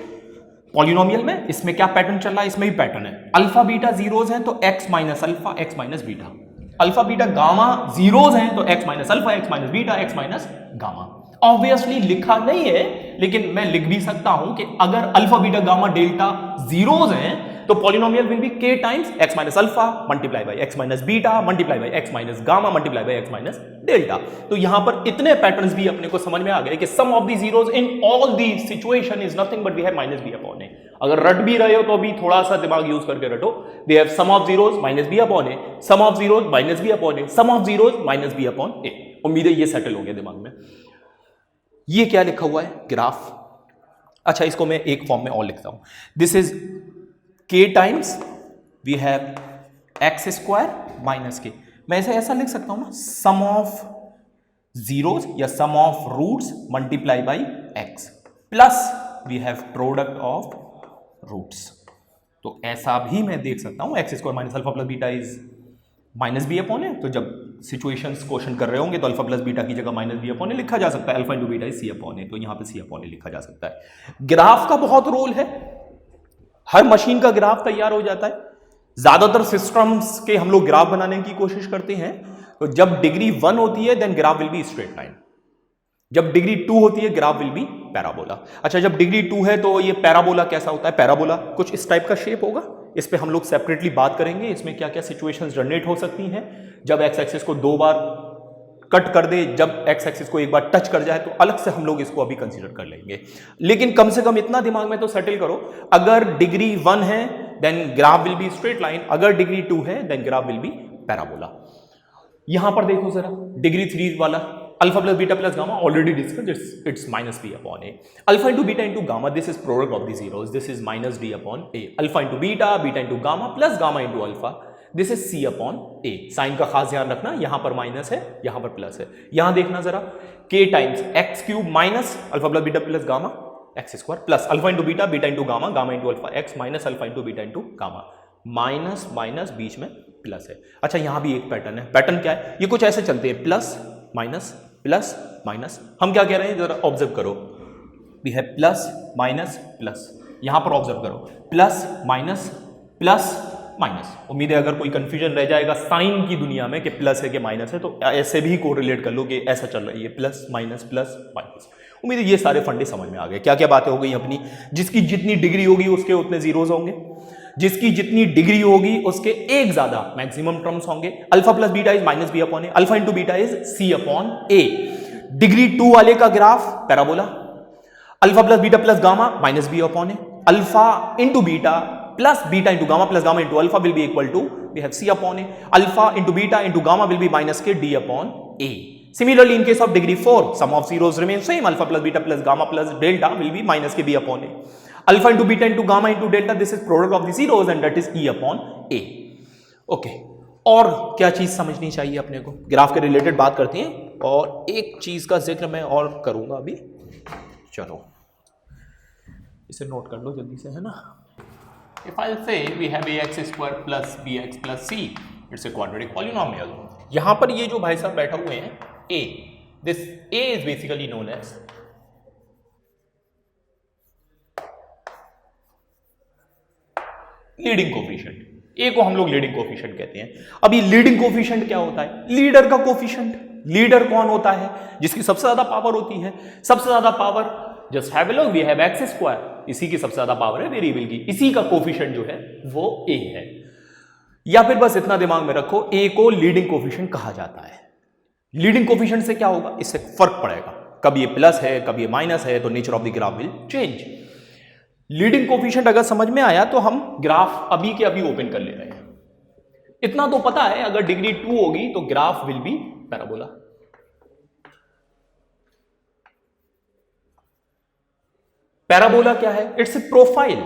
polynomial में, इसमें क्या pattern चल रहा है? इसमें भी pattern है, alpha beta zeros हैं तो x minus alpha x minus beta, alpha beta gamma zeros हैं तो x minus alpha x minus beta x minus gamma. Obviously लिखा नहीं है लेकिन मैं लिख भी सकता हूं कि अगर alpha beta gamma delta zeros हैं तो polynomial will be k times x minus alpha multiply by x minus beta multiply by x minus gamma multiply by x minus delta. तो यहां पर इतने पैटर्न्स भी अपने को समझ में आ गए कि sum of the zeros in all the situation is nothing but we have minus B upon ए। अगर रट भी रहे हो तो भी थोड़ा सा दिमाग यूज करके रटो। We have sum of zeros minus B upon a, sum of zeros minus B upon a, sum of zeros minus B upon a. उम्मीद है ये सेटल हो गया दिमाग में। ये क्या लिखा हुआ है? ग्राफ। अच्छा, इसको मैं एक फॉर्म में और लिखता हूं, this is k times we have x square minus k. मैं इसे ऐसा लिख सकता हूं ना, सम ऑफ जीरोज या sum of roots multiply by x plus we have product of roots. तो ऐसा भी मैं देख सकता हूँ x square minus alpha plus beta is minus B upon a. तो जब सिचुएशंस क्वेश्चन कर रहे होंगे तो अल्फा प्लस बीटा की जगह माइनस बी अपॉन ए लिखा जा सकता है, alpha into beta is C upon a, तो यहाँ पे सी अपॉन ए लिखा जा सकता है। ग्राफ का बहुत रोल है, हर मशीन का ग्राफ तैयार हो जाता है। ज्यादातर सिस्टम्स के हम लोग ग्राफ बनाने की कोशिश करते हैं, तो जब डिग्री 1 होती है then graph will be straight line, जब डिग्री 2 होती है ग्राफ विल बी पैराबोला। अच्छा, जब डिग्री 2 है तो ये पैराबोला कैसा होता है? पैराबोला कुछ इस टाइप का शेप होगा, इस पे हम लोग सेपरेटली बात करेंगे, इसमें क्या क्या सिचुएशंस जनरेट हो सकती हैं। जब एक्स एक्सिस को 2 बार कट कर दे, जब एक्स एक्सिस को 1 बार टच कर जाए, तो अलग से हम लोग इसको अभी कंसीडर कर लेंगे। लेकिन कम से कम इतना दिमाग में तो सेटल करो, अगर डिग्री 1 है then graph will be straight line, अगर डिग्री 2 है then graph will be parabola. यहां पर देखो जरा, डिग्री 3 वाला alpha plus beta plus gamma already discussed, it's minus B upon A. Alpha into beta into gamma, this is product of the zeros, this is minus D upon A. Alpha into beta, beta into gamma plus gamma into alpha, this is C upon A. Sign का खास ध्यान रखना, यहां पर minus है, यहां पर plus है। यहां देखना जरा, k times x cube minus alpha plus beta plus gamma x square plus alpha into beta, beta into gamma, gamma into alpha x minus alpha into beta into gamma, minus minus बीच में plus है। अच्छा, यहां भी एक pattern है, pattern क्या है? ये कुछ ऐसे चलते हैं, प्लस माइनस प्लस माइनस। हम क्या कह रहे हैं जरा ऑब्जर्व करो, we have plus minus plus, यहां पर ऑब्जर्व करो प्लस माइनस प्लस माइनस। उम्मीद है अगर कोई कंफ्यूजन रह जाएगा साइन की दुनिया में कि प्लस है कि माइनस है, तो ऐसे भी कोरिलेट कर लो कि ऐसा चल रहा है, ये प्लस माइनस माइनस। उम्मीद है ये सारे फंडे समझ में आ गए। क्या क्या बातें हो गई अपनी, जिसकी जितनी डिग्री होगी उसके उतने जीरोस होंगे, जिसकी जितनी डिग्री होगी उसके एक ज्यादा मैक्सिमम टर्म्स होंगे। Alpha plus beta is minus B upon A, alpha into beta is C upon a. Degree 2 वाले का graph parabola, alpha plus beta plus gamma minus B upon A, alpha into beta plus beta into gamma plus gamma into alpha will be equal to we have c upon A, alpha into beta into gamma will be minus के d upon a. Similarly, in case of degree 4, sum of zeros remain same. Alpha plus beta plus gamma plus delta will be minus k b upon a. Alpha into beta into gamma into delta, this is product of the zeros and that is e upon a. Okay. और क्या चीज समझनी चाहिए अपने को? Graph के related बात करते हैं, और एक चीज का जिक्र मैं और करूंगा अभी। चलो इसे नोट कर लो जल्दी से, है ना। If I'll say we have ax square plus bx plus c, it's a quadratic polynomial. यहां पर ये जो भाई साहब बैठा हुए हैं a, this a is basically known as leading coefficient. a को हम लोग लीडिंग कोफिशिएंट कहते हैं। अभी लीडिंग कोफिशिएंट क्या होता है? लीडर का कोफिशिएंट। लीडर कौन होता है? जिसकी सबसे ज्यादा पावर होती है। सबसे ज्यादा power, just have a look, we have x square, इसी की सबसे ज्यादा पावर है वेरिएबल की, इसी का कोफिशिएंट जो है वो a है। या फिर बस इतना दिमाग में रखो, a को लीडिंग कोफिशिएंट कहा जाता है। लीडिंग कोफिशिएंट से क्या होगा? इससे फर्क पड़ेगा, कभी ये प्लस है कभी ये माइनस है, तो nature of the graph will change. Leading coefficient अगर समझ में आया तो हम ग्राफ अभी के अभी ओपन कर ले रहे हैं। इतना तो पता है, अगर डिग्री 2 होगी तो graph will be parabola. Parabola क्या है? It's a profile.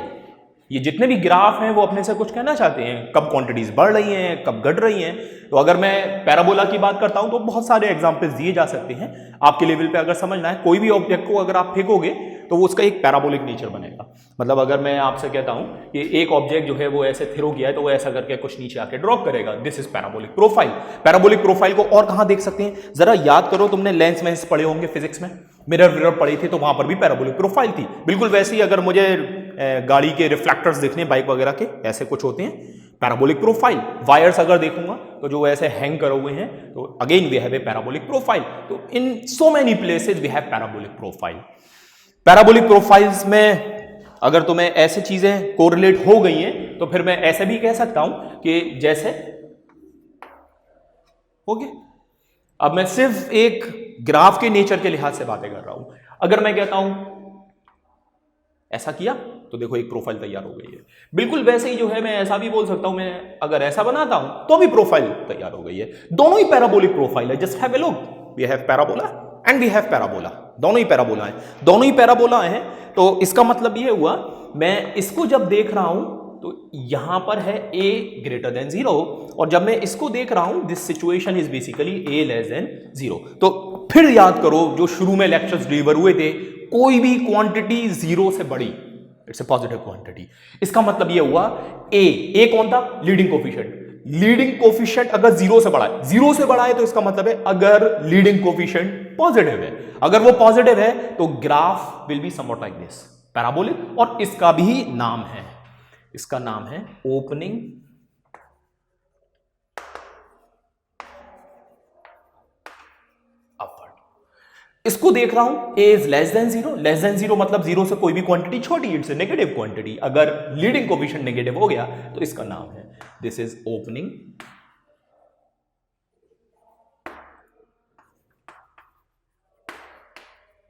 ये जितने भी ग्राफ हैं वो अपने से कुछ कहना चाहते हैं, कब क्वांटिटीज बढ़ रही हैं कब घट रही हैं। तो अगर मैं पैराबोला की बात करता हूं तो बहुत सारे एग्जांपल्स दिए जा सकते हैं। आपके लेवल पे अगर समझना है, कोई भी ऑब्जेक्ट को अगर आप फेंकोगे तो वो उसका एक पैराबोलिक नेचर बनेगा। मतलब अगर मैं आपसे कहता हूं कि एक ऑब्जेक्ट जो है वो ऐसे थ्रो किया है तो वो ऐसा करके कुछ नीचे आके ड्रॉप करेगा, this is parabolic profile. Parabolic profile को और कहां देख सकते हैं? जरा याद करो, तुमने लेंस में पढ़े होंगे फिजिक्स में, मिरर विरर पढ़े थे, तो वहां पर भी पैराबोलिक प्रोफाइल थी। बिल्कुल वैसे ही अगर मुझे गाड़ी के रिफ्लेक्टर्स देखने, बाइक वगैरह के, ऐसे कुछ होते हैं पैराबोलिक प्रोफाइल। वायर्स अगर देखूंगा तो जो ऐसे हैंग करे हुए हैं, तो again we have a parabolic profile. तो in so many places we have parabolic profile. Parabolic profiles में अगर तुम्हें ऐसे चीजें कोरिलेट हो गई हैं तो फिर मैं ऐसे भी कह सकता हूं कि जैसे हो गया। अब मैं सिर्फ एक ग्राफ के नेचर के लिहाज से बातें कर रहा हूं। अगर मैं कहता हूं ऐसा किया तो देखो एक प्रोफाइल तैयार हो गई है। बिल्कुल वैसे ही जो है मैं ऐसा भी बोल सकता हूं, मैं अगर ऐसा बनाता हूं तो भी प्रोफाइल तैयार हो गई है। दोनों ही पैराबोलिक प्रोफाइल है। Just have a look, we have parabola and we have parabola. दोनों ही पैराबोला है, दोनों ही पैराबोला है। तो इसका मतलब ये हुआ, मैं इसको जब देख रहा हूं तो यहां पर है a ग्रेटर देन 0, और जब मैं इसको देख रहा हूं this situation is basically a less than 0। तो फिर याद करो जो शुरू में लेक्चर्स डिलीवर हुए थे कोई भी क्वांटिटी जीरो से बड़ी, इट्स ए पॉजिटिव क्वांटिटी। इसका मतलब ये हुआ ए कौन था? Leading coefficient. लीडिंग कोफिशिएंट अगर जीरो से बड़ा है, जीरो से बड़ा है तो इसका मतलब है अगर लीडिंग कोफिशिएंट पॉजिटिव है, अगर वो पॉजिटिव है तो graph will be somewhat like this, parabolic. और इसका भी नाम है, इसका नाम है ओपनिंग अपवर्ड। इसको देख रहा हूं a is less than zero, less than zero मतलब जीरो से कोई भी क्वांटिटी छोटी, इट्स ए नेगेटिव क्वांटिटी। अगर लीडिंग कोफिशिएंट नेगेटिव हो गया तो इसका नाम है दिस इज ओपनिंग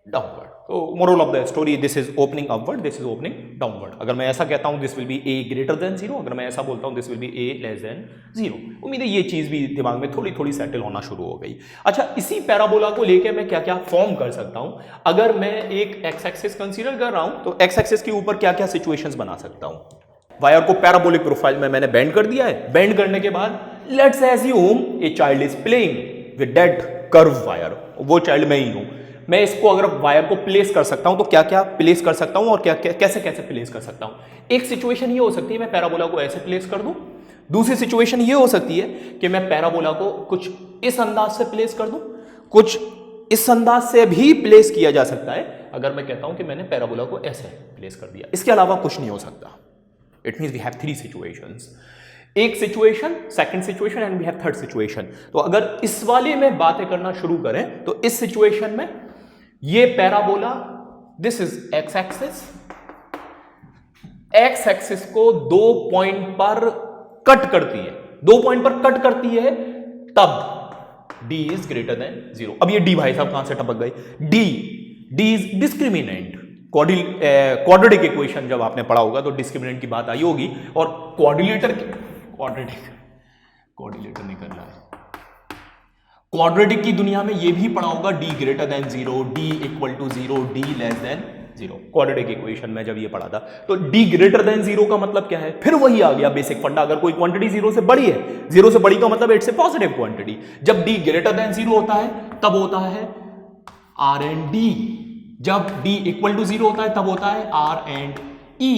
डाउनवर्ड। तो moral of the story, this is opening upward, this is opening downward. अगर मैं ऐसा कहता हूं this will be a greater than zero, अगर मैं ऐसा बोलता हूं this will be A less than zero. उम्मीद है ये चीज भी दिमाग में थोड़ी थोड़ी सेटल होना शुरू हो गई। अच्छा, इसी पैराबोला को लेकर मैं क्या क्या फॉर्म कर सकता हूं? अगर मैं एक एक्स एक्सिस कंसीडर कर रहा हूं तो एक्स एक्सिस के ऊपर क्या क्या सिचुएशंस बना सकता हूं? वायर को पैराबोलिक प्रोफाइल में मैंने बेंड कर दिया है। बेंड करने के बाद let's assume a child is playing with that curve wire, वो चाइल्ड मैं ही हूं। मैं इसको अगर वायर को प्लेस कर सकता हूं तो क्या क्या प्लेस कर सकता हूं और क्या कैसे कैसे प्लेस कर सकता हूं? एक सिचुएशन ये हो सकती है मैं पैराबोला को ऐसे प्लेस कर दूं। दूसरी सिचुएशन ये हो सकती है कि मैं पैराबोला को कुछ इस अंदाज से प्लेस कर दूं, कुछ इस अंदाज से भी प्लेस किया जा सकता है अगर मैं कहता हूं कि मैंने पैराबोला को ऐसे प्लेस कर दिया। इसके अलावा कुछ नहीं हो सकता। It means we have three situations, एक situation, second situation and we have third situation. तो अगर इस वाले में बातें करना शुरू करें तो इस सिचुएशन में ये parabola, this is x axis, x axis को दो पॉइंट पर कट करती है, दो पॉइंट पर कट करती है तब d is greater than zero. अब ये d भाई साहब कहां से टपक गए? d is discriminant. Quadratic equation जब आपने पढ़ा होगा तो डिस्क्रिमिनेंट की बात आई होगी, और क्वाड्रिलेटर नहीं कर रहा है। क्वाड्रेटिक की दुनिया में ये भी पढ़ा होगा d greater than zero, d equal to zero, d less than zero. Quadratic equation में जब ये पढ़ा था तो d ग्रेटर देन जीरो का मतलब क्या है? फिर वही आ गया बेसिक फंडा। अगर कोई क्वांटिटी जीरो से बड़ी है, जीरो से बड़ी का मतलब इट्स ए पॉजिटिव क्वांटिटी। जब d ग्रेटर देन जीरो होता है तब होता है r एंड d, जब d इक्वल टू जीरो होता है तब होता है r एंड e,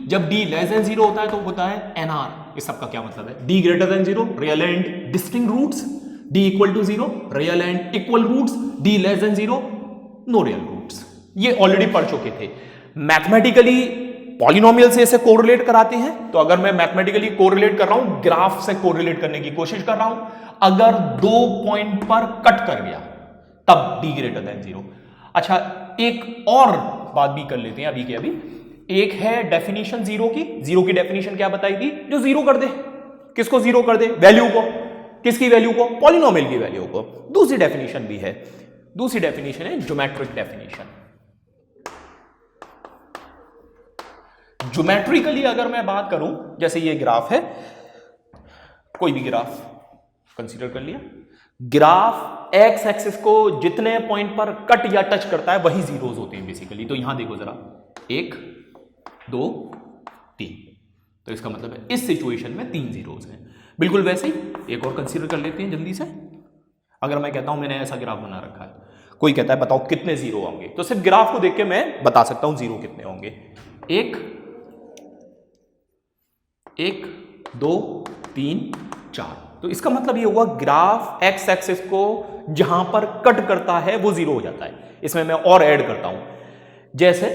जब d लेस देन जीरो होता है तो होता है nr। इस सब का क्या मतलब है? d greater than zero real and distinct roots, d equal to zero real and equal roots, d less than zero no real roots. ये ऑलरेडी पढ़ चुके थे। मैथमेटिकली पॉलिनोमियल से इसे कोरिलेट कराते हैं, तो अगर मैं मैथमेटिकली कोरिलेट कर रहा हूं, ग्राफ से कोरिलेट करने की कोशिश कर रहा हूं, अगर दो पॉइंट पर कट कर गया तब d ग्रेटर देन जीरो। अच्छा, एक और बात भी कर लेते हैं अभी के अभी। एक है डेफिनेशन जीरो की। जीरो की डेफिनेशन क्या बताई थी? जो जीरो कर दे। किसको जीरो कर दे? वैल्यू को। किसकी वैल्यू को? पॉलिनोमियल की वैल्यू को। दूसरी डेफिनेशन भी है, दूसरी डेफिनेशन है ज्योमेट्रिक डेफिनेशन। ज्योमेट्रिकली अगर मैं बात करूं, जैसे ये ग्राफ है, कोई भी ग्राफ कंसीडर कर लिया, ग्राफ एक्स एक्सिस को जितने पॉइंट पर कट या टच करता है वही जीरोज होते हैं बेसिकली। तो यहां देखो जरा, 1 2 3, तो इसका मतलब है इस सिचुएशन में 3 जीरोज हैं। बिल्कुल वैसे ही एक और कंसीडर कर लेते हैं जल्दी से। अगर मैं कहता हूं मैंने ऐसा ग्राफ बना रखा है, कोई कहता है बताओ कितने जीरो होंगे, तो सिर्फ ग्राफ को देख के मैं बता सकता हूं जीरो कितने होंगे। 1 2 3 4। तो इसका मतलब ये हुआ ग्राफ एक्स एक्सिस को जहां पर कट करता है वो जीरो हो जाता है। इसमें मैं और ऐड करता हूं, जैसे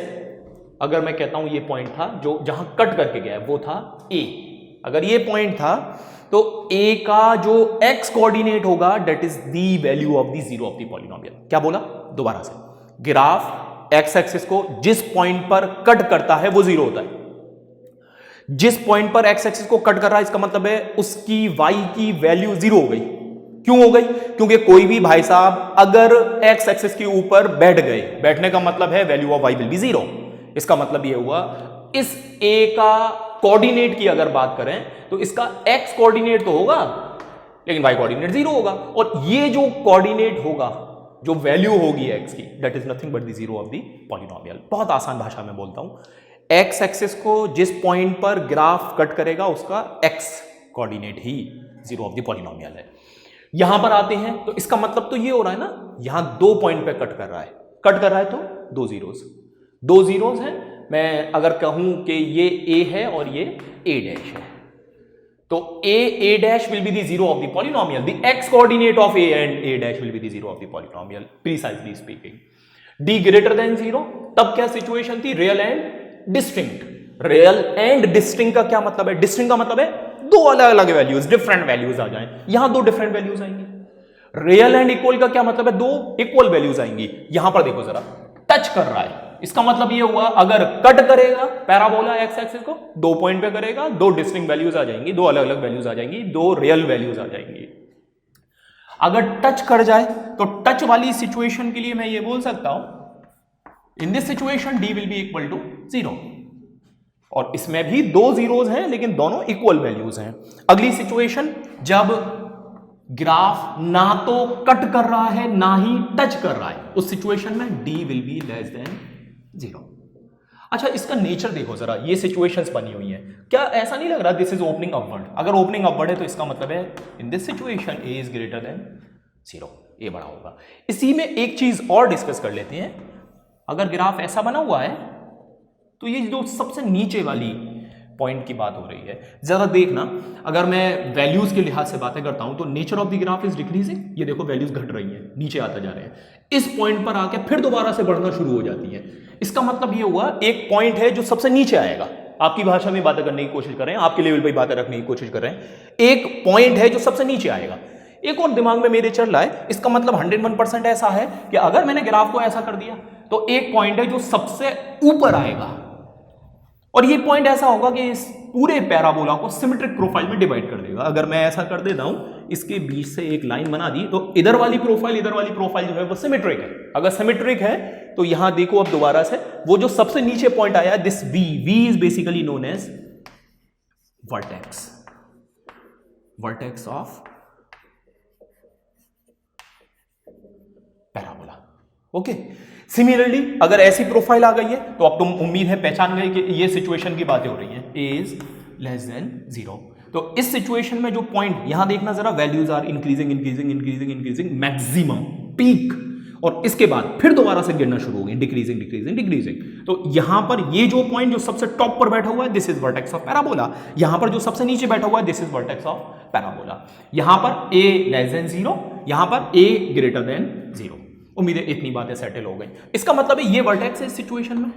अगर मैं कहता हूं ये पॉइंट था जो जहां कट करके गया है वो था ए। अगर ये पॉइंट था तो a का जो x कोऑर्डिनेट होगा that is the value of the zero of the polynomial. क्या बोला? दोबारा से, ग्राफ x एक्सिस को जिस पॉइंट पर कट करता है वो जीरो होता है। जिस पॉइंट पर x एक्सिस को कट कर रहा है इसका मतलब है उसकी y की वैल्यू जीरो हो गई। क्यों हो गई? क्योंकि कोई भी भाई साहब अगर x एक्सिस के ऊपर बैठ गए, बैठने का मतलब है value of y will be zero. इसका मतलब यह हुआ इस a का कोऑर्डिनेट की अगर बात करें तो इसका x कोऑर्डिनेट तो होगा लेकिन y कोऑर्डिनेट जीरो होगा, और ये जो कोऑर्डिनेट होगा, जो वैल्यू होगी x की, that is nothing but the zero of the polynomial. बहुत आसान भाषा में बोलता हूं, x एक्सिस को जिस पॉइंट पर ग्राफ कट करेगा उसका x coordinate he zero of the polynomial है। यहां पर आते हैं तो इसका मतलब तो ये हो रहा है ना, यहां दो पॉइंट पे कट कर रहा है, कट कर रहा है तो दो जीरोस। दो जीरोस हैं, मैं अगर कहूं कि ये ए है और ये ए डैश है, तो a dash will be the zero of the polynomial, the x coordinate of a and a dash will be the zero of the polynomial, precisely speaking. D greater than zero, तब क्या situation थी, real and distinct. Real and distinct का क्या मतलब है, distinct का मतलब है दो अलग अलग वैल्यूज, डिफरेंट वैल्यूज आ जाएं, यहां दो डिफरेंट वैल्यूज आएंगी। रियल एंड इक्वल का क्या मतलब है, दो इक्वल वैल्यूज आएंगी। यहां पर देखो जरा, टच कर रहा है, इसका मतलब ये हुआ अगर कट करेगा पैराबोला एक्स एक्सिस को, दो पॉइंट पे करेगा, दो डिस्टिंक्ट वैल्यूज आ जाएंगी, दो अलग अलग वैल्यूज आ जाएंगी, दो रियल वैल्यूज आ जाएंगी। अगर टच कर जाए तो टच वाली सिचुएशन के लिए मैं ये बोल सकता हूं in this situation d will be equal to zero, और इसमें भी दो जीरोज हैं लेकिन दोनों इक्वल वैल्यूज हैं। अगली सिचुएशन, जब ग्राफ ना तो कट कर रहा है ना ही टच कर रहा है, उस सिचुएशन में d will be less than zero. अच्छा, इसका नेचर देखो जरा, ये सिचुएशंस बनी हुई हैं, क्या ऐसा नहीं लग रहा दिस इज ओपनिंग अपवर्ड? अगर ओपनिंग अपवर्ड है तो इसका मतलब है इन this situation a is greater than zero, a बड़ा होगा। इसी में एक चीज और डिस्कस कर लेते हैं, अगर ग्राफ ऐसा बना हुआ है तो ये जो सबसे नीचे वाली पॉइंट की बात हो रही है, जरा देखना, अगर मैं वैल्यूज के लिहाज से बातें करता हूं तो nature of the graph is decreasing, ये देखो वैल्यूज घट रही हैं, नीचे आते जा रहे हैं, इस पॉइंट पर आके फिर दोबारा से बढ़ना शुरू हो जाती है। इसका मतलब ये हुआ एक पॉइंट है जो सबसे नीचे आएगा, आपकी भाषा में बातें करने की कोशिश कर रहे हैं, आपके लेवल पर बातें रखने की कोशिश कर रहे हैं, एक पॉइंट है जो सबसे नीचे आएगा। एक और दिमाग में मेरे चल रहा है, इसका मतलब 101% ऐसा है कि अगर मैंने ग्राफ को ऐसा कर दिया तो एक पॉइंट है जो सबसे ऊपर आएगा, और ये पॉइंट ऐसा होगा कि इस पूरे पैराबोला को सिमेट्रिक प्रोफाइल में डिवाइड कर देगा। अगर मैं ऐसा कर देता हूं, इसके बीच से एक लाइन बना दी, तो इधर वाली प्रोफाइल जो है वो सिमेट्रिक है। अगर सिमेट्रिक है तो यहां देखो अब दोबारा से, वो जो सबसे नीचे पॉइंट आया है, this v is basically known as vertex of parabola. Okay, similarly अगर ऐसी प्रोफाइल आ गई है तो अब तुम उम्मीद है पहचान गए कि ये सिचुएशन की बातें हो रही हैं, a is less than zero. तो इस सिचुएशन में जो पॉइंट यहां देखना जरा, values are increasing maximum peak, और इसके बाद फिर दोबारा से गिरना शुरू हो गई, डिक्रीजिंग। तो यहां पर ये जो पॉइंट जो सबसे टॉप पर बैठा हुआ है, this is vertex of parabola. यहां पर जो सबसे नीचे बैठा हुआ है, this is vertex of parabola. यहां पर a लेस देन जीरो, यहां पर a ग्रेटर देन जीरो। उम्मीद है इतनी बातें सेटल हो गई। इसका मतलब है ये वर्टेक्स है इस सिचुएशन में,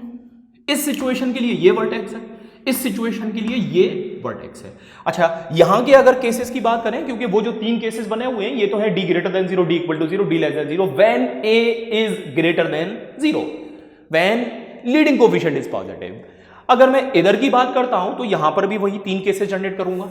इस सिचुएशन के लिए ये वर्टेक्स है, इस सिचुएशन के लिए ये वर्टेक्स है। अच्छा, यहां के अगर केसेस की बात करें, क्योंकि वो जो तीन केसेस बने हुए हैं, ये तो है d greater than zero, d equal to zero, d less than zero, when a is greater than zero, when leading coefficient is positive. अगर मैं इधर की बात करता हूं तो यहां पर भी वही तीन केसेस जनरेट करूंगा।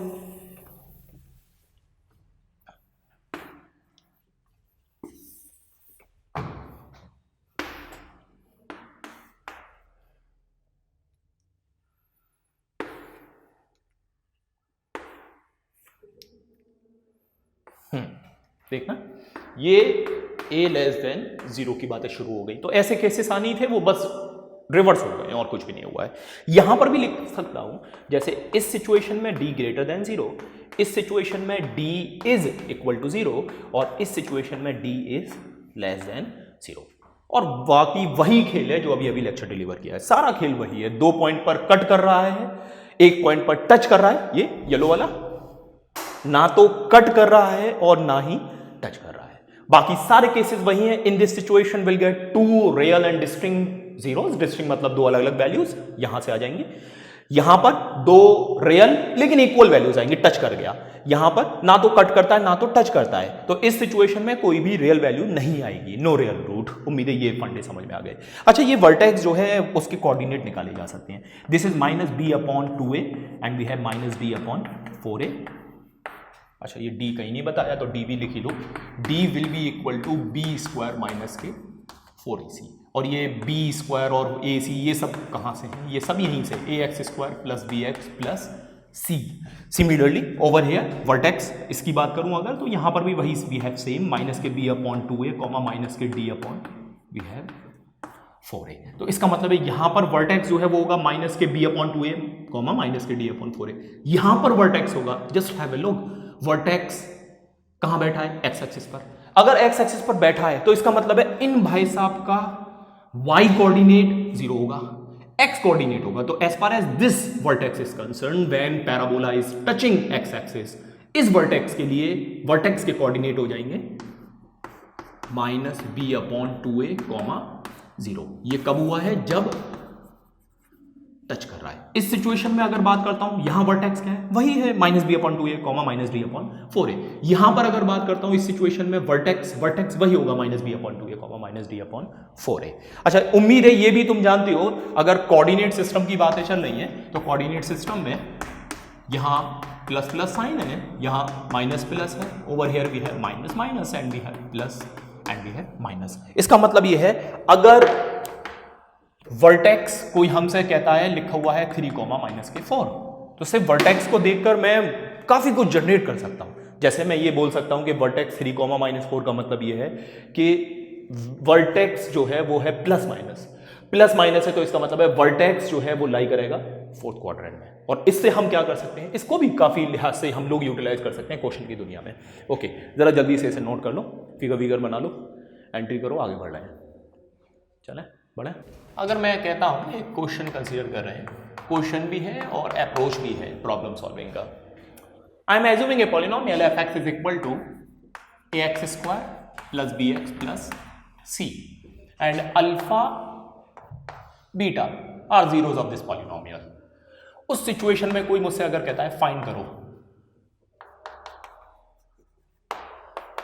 देखना, ये a लेस देन जीरो की बातें शुरू हो गई, तो ऐसे केसेस आनी थे, वो बस रिवर्स हो गए और कुछ भी नहीं हुआ है। यहां पर भी लिख सकता हूं, जैसे इस सिचुएशन में d ग्रेटर देन जीरो, इस सिचुएशन में d is equal to zero, और इस सिचुएशन में d is less than zero. और बाकी वही खेल है जो अभी अभी लेक्चर डिलीवर किया है, सारा खेल वही है। दो पॉइंट पर कट कर रहा है, एक पॉइंट पर टच कर रहा है, ये येलो वाला ना तो कट कर रहा है और ना ही टच कर रहा है। बाकी सारे केसेस वही हैं। In this situation will get to real and distinct zeros, distinct मतलब दो अलग अलग वैल्यूज यहां से आ जाएंगी। यहां पर दो रियल लेकिन इक्वल वैल्यूज आएंगी, टच कर गया। यहां पर ना तो कट करता है ना तो टच करता है, तो इस सिचुएशन में कोई भी रियल वैल्यू नहीं आएगी, नो रियल रूट। उम्मीद है ये फंडे समझ में आ गए। अच्छा, ये वर्टेक्स जो है उसके कोऑर्डिनेट निकाले जा सकते हैं। This is -b/2a and we have -b/4a। अच्छा, ये d कहीं नहीं बताया तो d भी लिखी लो। d will be equal to b square minus के 4ac, और ये b स्क्वायर और ac ये सब कहाँ से हैं? ये सब यहीं से, ax square plus bx plus c। Similarly over here vertex इसकी बात करूं अगर, तो यहाँ पर भी वही वी हैव सेम माइनस के b/2a कॉमा माइनस के d/वी हैव 4a। तो इसका मतलब है यहाँ पर वर्टेक्स जो है वो होगा माइनस के b/2a कॉमा माइनस के d/4a। यहाँ पर वर्टेक्स होगा, just have a look, vertex कहां बैठा है? एक्स एक्सिस पर। अगर एक्स एक्सिस पर बैठा है तो इसका मतलब है इन भाई साहब का y कोऑर्डिनेट 0 होगा, x कोऑर्डिनेट होगा। तो as far as this vertex is concerned, when parabola is touching x axis, इस वर्टेक्स के लिए वर्टेक्स के कोऑर्डिनेट हो जाएंगे -b/2a, 0। ये कब हुआ है? जब टच कर रहा है। इस सिचुएशन में अगर बात करता हूं, यहां वर्टेक्स क्या है? वही है -b/2a, -d/4a। यहां पर अगर बात करता हूं इस सिचुएशन में वर्टेक्स वही होगा -b/2a, -d/4a। अच्छा, उम्मीद है ये भी तुम जानते हो, अगर कोऑर्डिनेट सिस्टम की बातें चल रही हैं तो कोऑर्डिनेट सिस्टम में यहां प्लस प्लस साइन है, यहां माइनस प्लस है, over here we have minus minus and we have plus and we have minus. इसका मतलब ये है, अगर वर्टेक्स कोई हमसे कहता है लिखा हुआ है 3, -4, तो सिर्फ वर्टेक्स को देखकर मैं काफी कुछ जनरेट कर सकता हूं। जैसे मैं ये बोल सकता हूं कि वर्टेक्स 3, -4 का मतलब ये है कि वर्टेक्स जो है वो है प्लस माइनस है, तो इसका मतलब है वर्टेक्स जो है वो लाई करेगा 4th क्वाड्रेंट में। और इससे हम क्या कर सकते हैं, इसको भी काफी लिहाज से हम लोग यूटिलाइज कर सकते हैं क्वेश्चन की दुनिया में। ओके, जरा जल्दी से इसे नोट कर लो, फिगर बना लो, एंट्री करो, आगे बढ़ रहे हैं, चले बढ़े। अगर मैं कहता हूं एक क्वेश्चन कंसीडर कर रहे हैं, क्वेश्चन भी है और अप्रोच भी है प्रॉब्लम सॉल्विंग का। I am assuming a polynomial f(x) is equal to ax² + bx + c and alpha beta are zeros of this polynomial. उस सिचुएशन में कोई मुझसे अगर कहता है फाइंड करो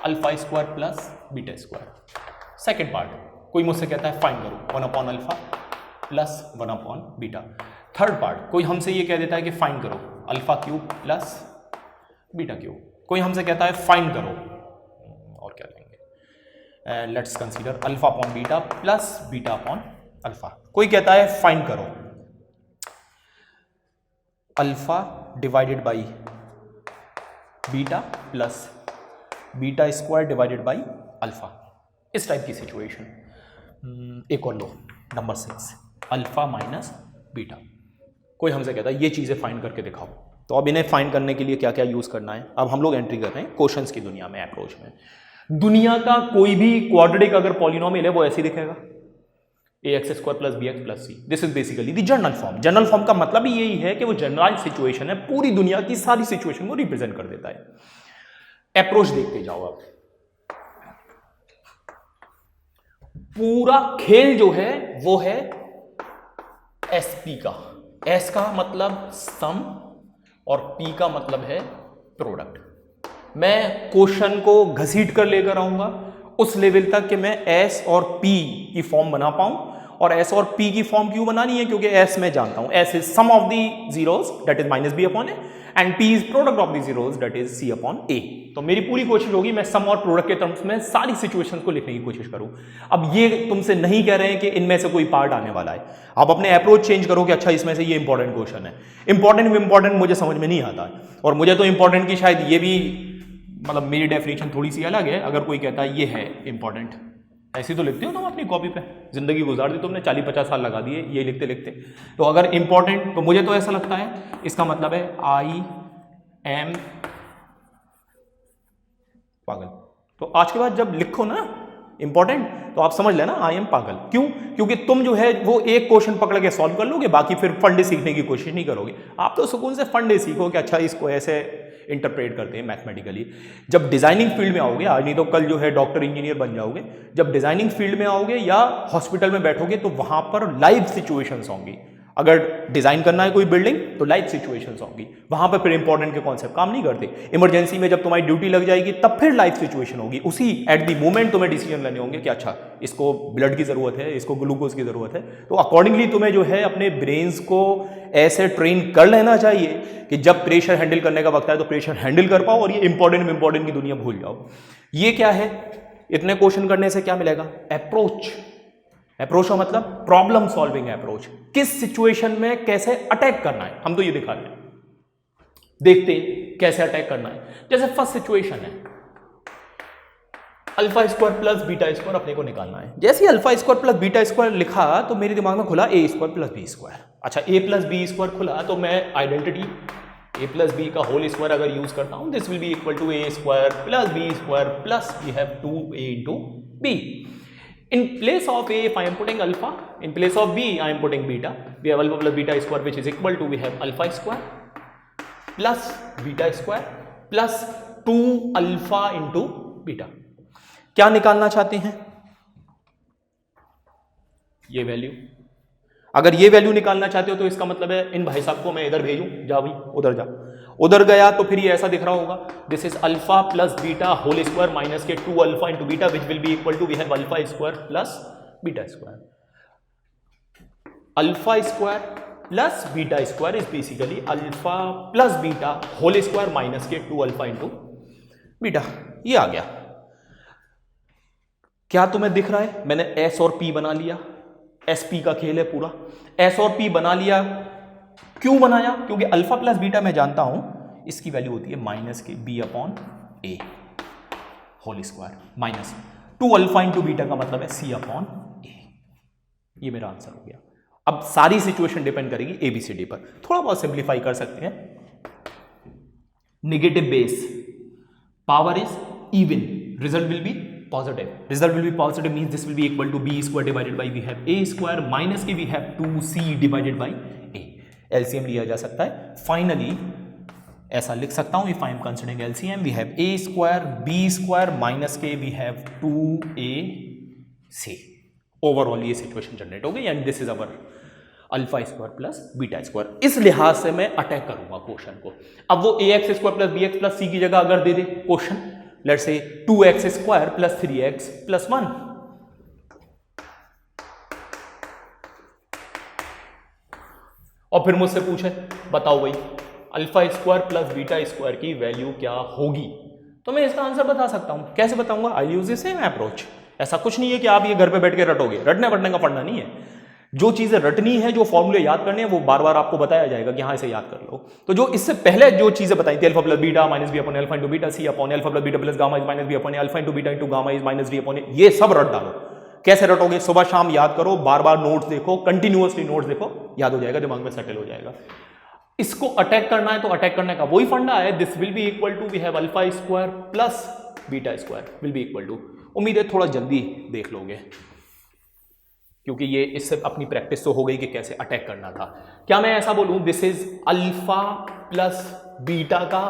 α² + β²। सेकेंड पार्ट, कोई मुझसे कहता है फाइंड करो 1/α + 1/β। थर्ड पार्ट, कोई हमसे ये कह देता है कि फाइंड करो α³ + β³। कोई हमसे कहता है फाइंड करो, और क्या लेंगे, लेट्स कंसीडर α/β + β/α। कोई कहता है फाइंड करो α divided by beta plus β² divided by alpha. इस टाइप की सिचुएशन। एक और लो, नंबर 6, α - β। कोई हमसे कहता है ये चीज़ें फाइंड करके दिखाओ। तो अब इन्हें फाइंड करने के लिए क्या क्या यूज़ करना है, अब हम लोग एंट्री कर रहे हैं क्वेश्चंस की दुनिया में, अप्रोच में। दुनिया का कोई भी क्वाड्रेटिक अगर पॉलिनोमियल है वो ऐसे दिखेगा, ax² + bx + c। This is basically the general form. General form का मतलब ही यही है कि वो जनरलाइज सिचुएशन है, पूरी दुनिया की सारी सिचुएशन को रिप्रेजेंट कर देता है। अप्रोच देखते जाओ। अब पूरा खेल जो है वो है SP का। S का मतलब सम और P का मतलब है प्रोडक्ट। मैं क्वेश्चन को घसीट कर लेकर आऊंगा उस लेवल तक कि मैं S और P की फॉर्म बना पाऊं। और S और P की फॉर्म क्यों बनानी है, क्योंकि S मैं जानता हूं, S is sum of the zeros that is -b/a and P is product of the zeros that is c/a। तो मेरी पूरी कोशिश होगी मैं सम और प्रोडक्ट के टर्म्स में सारी सिचुएशंस को लिखने की कोशिश करूं। अब ये तुमसे नहीं कह रहे हैं कि इनमें से कोई पार्ट आने वाला है, आप अपने अप्रोच चेंज करो कि अच्छा इसमें से ये इंपॉर्टेंट क्वेश्चन है। इंपॉर्टेंट मुझे समझ में नहीं आता है, और मुझे तो इंपॉर्टेंट की शायद ये भी मतलब मेरी डेफिनेशन थोड़ी सी अलग है। अगर कोई कहता है ये है इंपॉर्टेंट, ऐसी तो लिखते हो तुम अपनी कॉपी पे, जिंदगी गुजार दी तुमने, 40-50 साल लगा दिए ये लिखते लिखते। तो अगर इंपॉर्टेंट, तो मुझे तो ऐसा लगता है इसका मतलब है आई एम पागल। तो आज के बाद जब लिखो ना इंपॉर्टेंट, तो आप समझ लेना आई एम पागल। क्यों? क्योंकि तुम जो है वो एक क्वेश्चन पकड़ के सॉल्व कर लोगे, बाकी फिर फंडे सीखने की कोशिश नहीं करोगे। आप तो सुकून से फंडे सीखो कि अच्छा इसको ऐसे इंटरप्रेट करते हैं मैथमेटिकली। जब डिजाइनिंग फील्ड में आओगे, आज नहीं तो कल जो है डॉक्टर इंजीनियर बन जाओगे, जब डिजाइनिंग फील्ड में आओगे या हॉस्पिटल में बैठोगे तो वहां पर लाइव सिचुएशंस होंगी। अगर डिजाइन करना है कोई बिल्डिंग तो लाइव सिचुएशंस होंगी, वहां पर फिर इंपॉर्टेंट के कॉन्सेप्ट काम नहीं करते। इमरजेंसी में जब तुम्हारी ड्यूटी लग जाएगी तब फिर लाइव सिचुएशन होगी, उसी एट द मोमेंट तुम्हें डिसीजन लेने होंगे कि अच्छा इसको ब्लड की जरूरत है, इसको ग्लूकोज की जरूरत है। तो अकॉर्डिंगली तुम्हें जो है अपने ब्रेन्स को ऐसे ट्रेन कर लेना चाहिए कि जब प्रेशर हैंडल करने का वक्त आए तो प्रेशर हैंडल कर पाओ और ये इंपॉर्टेंट की दुनिया भूल जाओ। ये क्या है, इतने क्वेश्चन करने से क्या मिलेगा? अप्रोच। अप्रोच का मतलब प्रॉब्लम सॉल्विंग अप्रोच। किस सिचुएशन में कैसे अटैक करना है, हम तो ये दिखा रहे हैं। देखते हैं कैसे अटैक करना है। जैसे फर्स्ट सिचुएशन है α² + β² अपने को निकालना है। जैसे ही α² + β² लिखा तो मेरे दिमाग में खुला a² + b²। अच्छा, a + b² खुला तो मैं आइडेंटिटी a + b का होल स्क्वायर अगर यूज करता हूं, this will be equal to a² + b² plus we have 2a × b। In place of A, if I am putting alpha, in place of B, I am putting beta. We have alpha plus beta square, which is equal to, we have alpha square plus beta square plus 2 alpha into beta. क्या निकालना चाहते हैं? ये value. अगर ये value निकालना चाहते हो तो इसका मतलब है इन भाई साहब को मैं इधर भेजूं, जा भाई उधर जा. उधर गया तो फिर ये ऐसा दिख रहा होगा, this is alpha plus beta whole square minus के 2 alpha into beta which will be equal to, we have alpha square plus beta square. Alpha square plus beta square is basically alpha plus beta whole square minus के 2 alpha into beta. ये आ गया. क्या तुम्हें दिख रहा है? मैंने एस और पी बना लिया. एस पी का खेल है पूरा. एस और पी बना लिया. क्यों बनाया? क्योंकि अल्फा प्लस बीटा मैं जानता हूं इसकी वैल्यू होती है माइनस के B upon a whole square minus 2 alpha into beta का मतलब है सी अपॉन ए. ये मेरा आंसर हो गया. अब सारी सिचुएशन डिपेंड करेगी एबीसीडी पर. थोड़ा बहुत सिंप्लीफाई कर सकते हैं. Negative base, power is even, result will be positive. Result will be positive means this will be equal to b square divided by we have a square minus के we have 2c divided by a. LCM लिया जा सकता है. Finally ऐसा लिख सकता हूं if I am considering LCM we have a square b square minus के we have 2ac. Overall ये situation generate हो गई and this is our alpha square plus beta square. इस लिहाज से मैं अटैक करूंगा क्वेश्चन को. अब वो ax square plus bx plus c की जगह अगर दे दे question, let's say 2x square plus 3x plus 1, और फिर मुझसे पूछे बताओ भाई alpha square plus beta square की वैल्यू क्या होगी, तो मैं इसका आंसर बता सकता हूं. कैसे बताऊंगा? आई यूज द सेम अप्रोच. ऐसा कुछ नहीं है कि आप ये घर पे बैठ के रटोगे. रटने वटने का पढ़ना नहीं है. जो चीजें रटनी है, जो फॉर्मूले याद करने हैं, वो बार बार आपको बताया जाएगा कि हाँ इसे याद कर लो. तो जो इससे पहले जो चीजें बताई थी, alpha plus beta minus B upon alpha into beta C upon alpha plus beta plus gamma is minus B upon alpha into beta into gamma is minus D upon, ये सब रट डालो. कैसे रटोगे? सुबह शाम याद करो, बार बार नोट्स देखो, कंटिन्यूअसली नोट्स देखो, याद हो जाएगा, दिमाग में सेटल हो जाएगा. इसको अटैक करना है तो अटैक करने का वही फंडा है. This will be equal to, we have alpha square plus beta square will be equal to. उम्मीद है थोड़ा जल्दी देख लोगे, क्योंकि ये इससे अपनी प्रैक्टिस तो हो गई कि कैसे अटैक करना था. क्या मैं ऐसा बोलूं, this is alpha plus beta का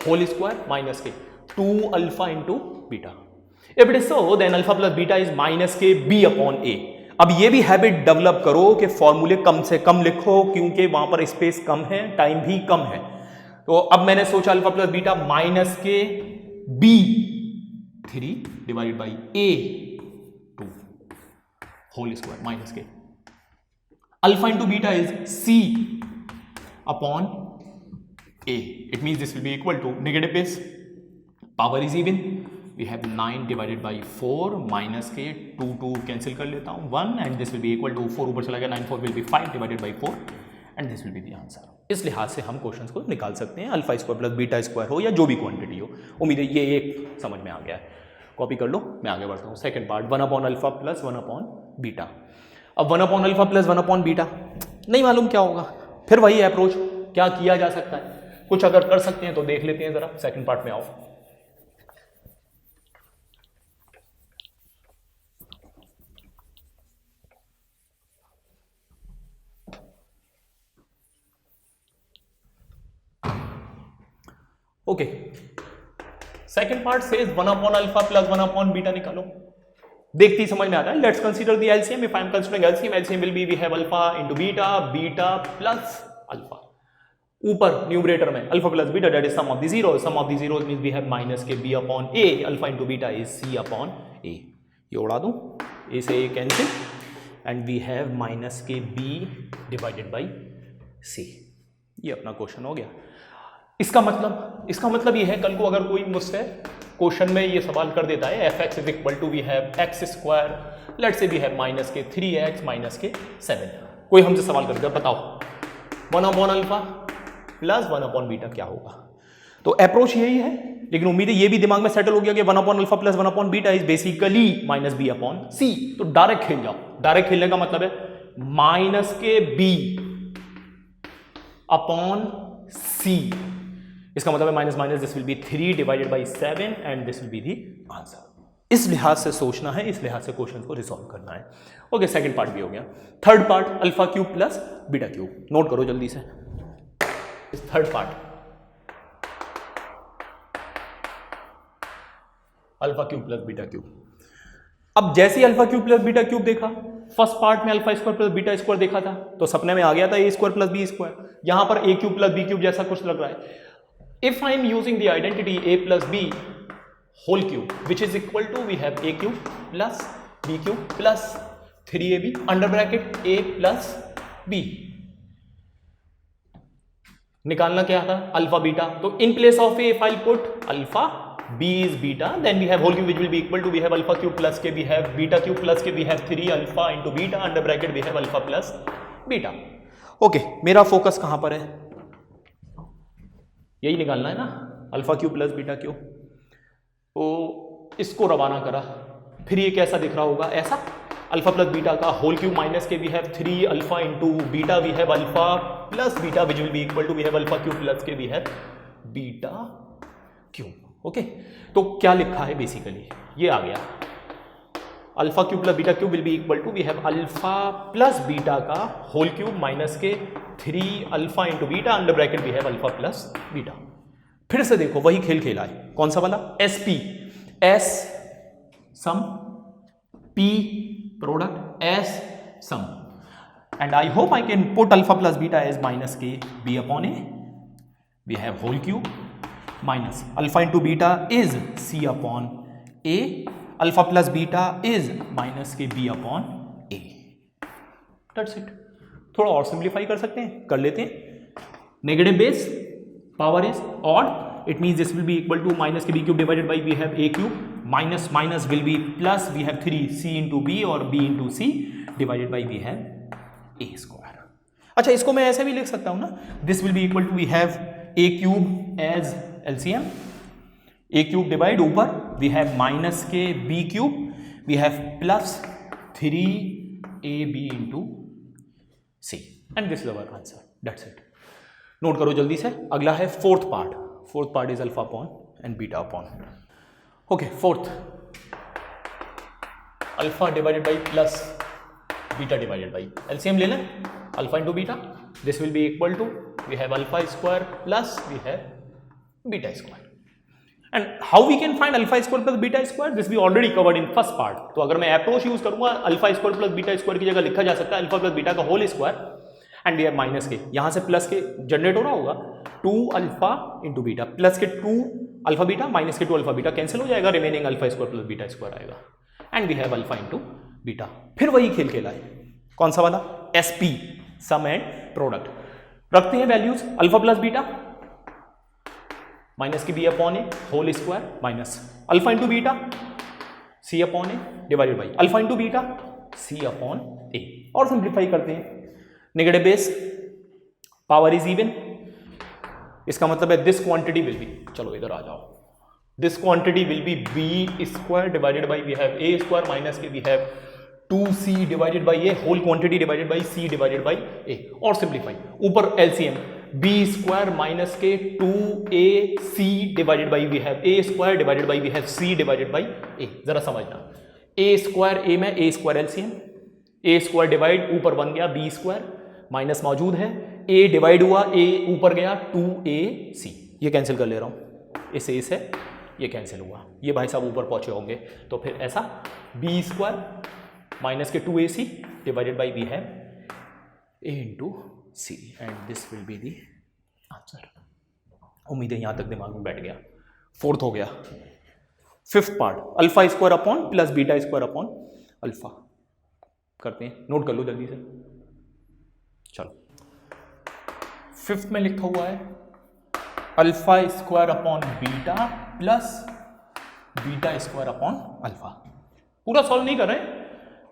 होल स्क्वायर माइनस के 2 alpha into beta. If it is so then alpha plus beta is minus के बी अपॉन ए. अब ये भी हैबिट डेवलप करो कि फॉर्मूले कम से कम लिखो, क्योंकि वहां पर स्पेस कम है, टाइम भी कम है. तो अब मैंने सोचा अल्फा प्लस बीटा माइनस के b 3 divided by a whole square minus k alpha into beta is C upon a. It means this will be equal to negative base, power is even, we have 9 divided by 4 minus के 2 cancel कर लेता हूं 1 and this will be equal to 4 ऊपर चला गया 9 4 will be 5 divided by 4 and this will be the answer. इस लिहाज से हम क्वेश्चंस को निकाल सकते हैं, alpha square plus beta square हो या जो भी क्वांटिटी हो. उम्मीद है ये एक समझ में आ गया है. कॉपी कर लो, मैं आगे बढ़ता हूँ. Second part, 1 upon alpha plus 1 upon beta. अब 1 upon alpha plus 1 upon beta नहीं मालूम क्या होगा. फिर वही अप्रोच, क्या किया जा सकता है, कुछ अगर कर सकते हैं तो देख लेते हैं जरा. सेकंड पार्ट में आओ. Okay, second part says 1 upon alpha plus 1 upon beta निकालो. देखती समझ में आ रहा है. Let's consider the LCM. If I am considering LCM, LCM will be we have alpha into beta, beta plus alpha. ऊपर न्यूमरेटर में alpha plus beta that is sum of the zeros. Sum of the zeros means we have minus के B upon A. Alpha into beta is C upon a. ये उड़ा दूं, a से a cancel and we have minus के b divided by c. ये अपना question हो गया. इसका मतलब ये है, कल को अगर कोई मुझसे क्वेश्चन में ये सवाल कर देता है F X is equal to we have x square, let's say we have minus के 3x माइनस के 7. कोई हमसे सवाल कर देता बताओ 1 upon alpha plus 1 upon beta क्या होगा. तो अप्रोच यही है, लेकिन उम्मीद है ये भी दिमाग में सेटल हो गया कि 1 upon alpha plus 1 upon beta is basically minus B upon c. तो डायरेक्ट खेल जाओ. डायरेक्ट खेलने का मतलब है माइनस के बी अपॉन सी. इसका मतलब है minus minus this will be 3 divided by 7 and this will be the answer. इस लिहाज से सोचना है, इस लिहाज से क्वेश्चन को रिसॉल्व करना है। ओके, सेकंड पार्ट भी हो गया। Third part alpha cube plus beta cube, note करो जल्दी से। Third part alpha cube plus beta cube. अब जैसे ही alpha cube plus beta cube देखा, फर्स्ट पार्ट में alpha square plus beta square देखा था, तो सपने में आ गया था a square plus B square. यहां पर a cube plus b cube जैसा कुछ लग रहा है। If I am using the identity A plus B whole cube which is equal to we have a cube plus b cube plus 3ab under bracket a plus b। निकालना क्या था? Alpha beta. तो in place of a if I'll put alpha, b is beta, then we have whole cube which will be equal to we have alpha cube plus k, we have beta cube plus k, we have 3 alpha into beta under bracket we have alpha plus beta। Okay, मेरा focus कहां पर है? यही निकालना है ना, alpha cube plus beta cube. तो इसको रवाना करा, फिर ये कैसा दिख रहा होगा? ऐसा, अल्फा प्लस बीटा का होल क्यूब माइनस के we have 3 alpha into beta we have alpha plus beta which will be equal to we have alpha cube plus के we have beta cube. Okay, तो क्या लिखा है basically? ये आ गया, alpha cube plus beta cube will be equal to we have alpha plus beta का whole cube minus के 3 alpha into beta under bracket we have alpha plus beta. फिर से देखो, वही खेल खेला है। कौन सा वाला? S P, S sum, P product, S sum, and I hope I can put alpha plus beta as minus के B upon a, we have whole cube minus alpha into beta is C upon A, alpha plus beta is minus के B upon a. That's it. थोड़ा और simplify कर सकते हैं, कर लेते हैं। Negative base power is odd, it means this will be equal to minus k b cube divided by we have a cube, minus minus will be plus we have 3 c into b or b into c divided by we have a square। अच्छा, इसको मैं ऐसे भी लिख सकता हूं ना, this will be equal to we have a cube as LCM, a cube divide ऊपर we have minus k b cube, we have plus 3ab into c and this is our answer। That's it। Note करो जल्दी से। अगला है fourth part. Fourth part is alpha upon and beta upon. Okay, fourth alpha divided by plus beta divided by LCM ले लें, alpha into beta, this will be equal to we have alpha square plus we have beta square. And how we can find alpha square plus beta square? This we already covered in first part. तो अगर मैं approach use करूंगा, alpha square plus beta square की जगह लिखा जा सकता है अल्फा प्लस बीटा का whole square and we have minus के, यहां से प्लस के जनरेट हो रहा होगा 2 अल्फा इंटू बीटा, प्लस के 2 अल्फा बीटा माइनस के 2 अल्फा बीटा कैंसिल हो जाएगा, remaining alpha square plus beta square आएगा and we have alpha into beta. फिर वही खेल खेला है। कौन सा वाला? S P, sum and product. रखते हैं values, alpha plus beta minus की b upon a whole square minus alpha into beta C upon a divided by alpha into beta C upon a. और सिंप्लीफाई करते हैं, negative base, power is even, इसका मतलब है this quantity will B, चलो इधर आ जाओ, this quantity will be b square divided by we have A square minus के we have 2c divided by a whole quantity divided by c divided by a. और simplify, ऊपर LCM b square minus के 2ac divided by we have A square divided by we have c divided by a. जरा समझना, a square a में a square LCM, a square divide ऊपर बन गया B square minus मौजूद है, ए divide हुआ ए ऊपर गया 2ac, ये कैंसिल कर ले रहा हूं, इसे इसे ये कैंसिल हुआ, ये भाई साहब ऊपर पहुंचे होंगे। तो फिर ऐसा बी स्क्वायर माइनस के 2ac divided by we have a into C and this will be the answer. उम्मीद है यहां तक दिमाग में बैठ गया। फोर्थ हो गया। Fifth part alpha square upon plus beta square upon alpha करते हैं, नोट कर लो जल्दी से। चलो, फिफ्थ में लिखा हुआ है alpha square upon beta plus beta square upon alpha. पूरा सॉल्व नहीं कर रहे हैं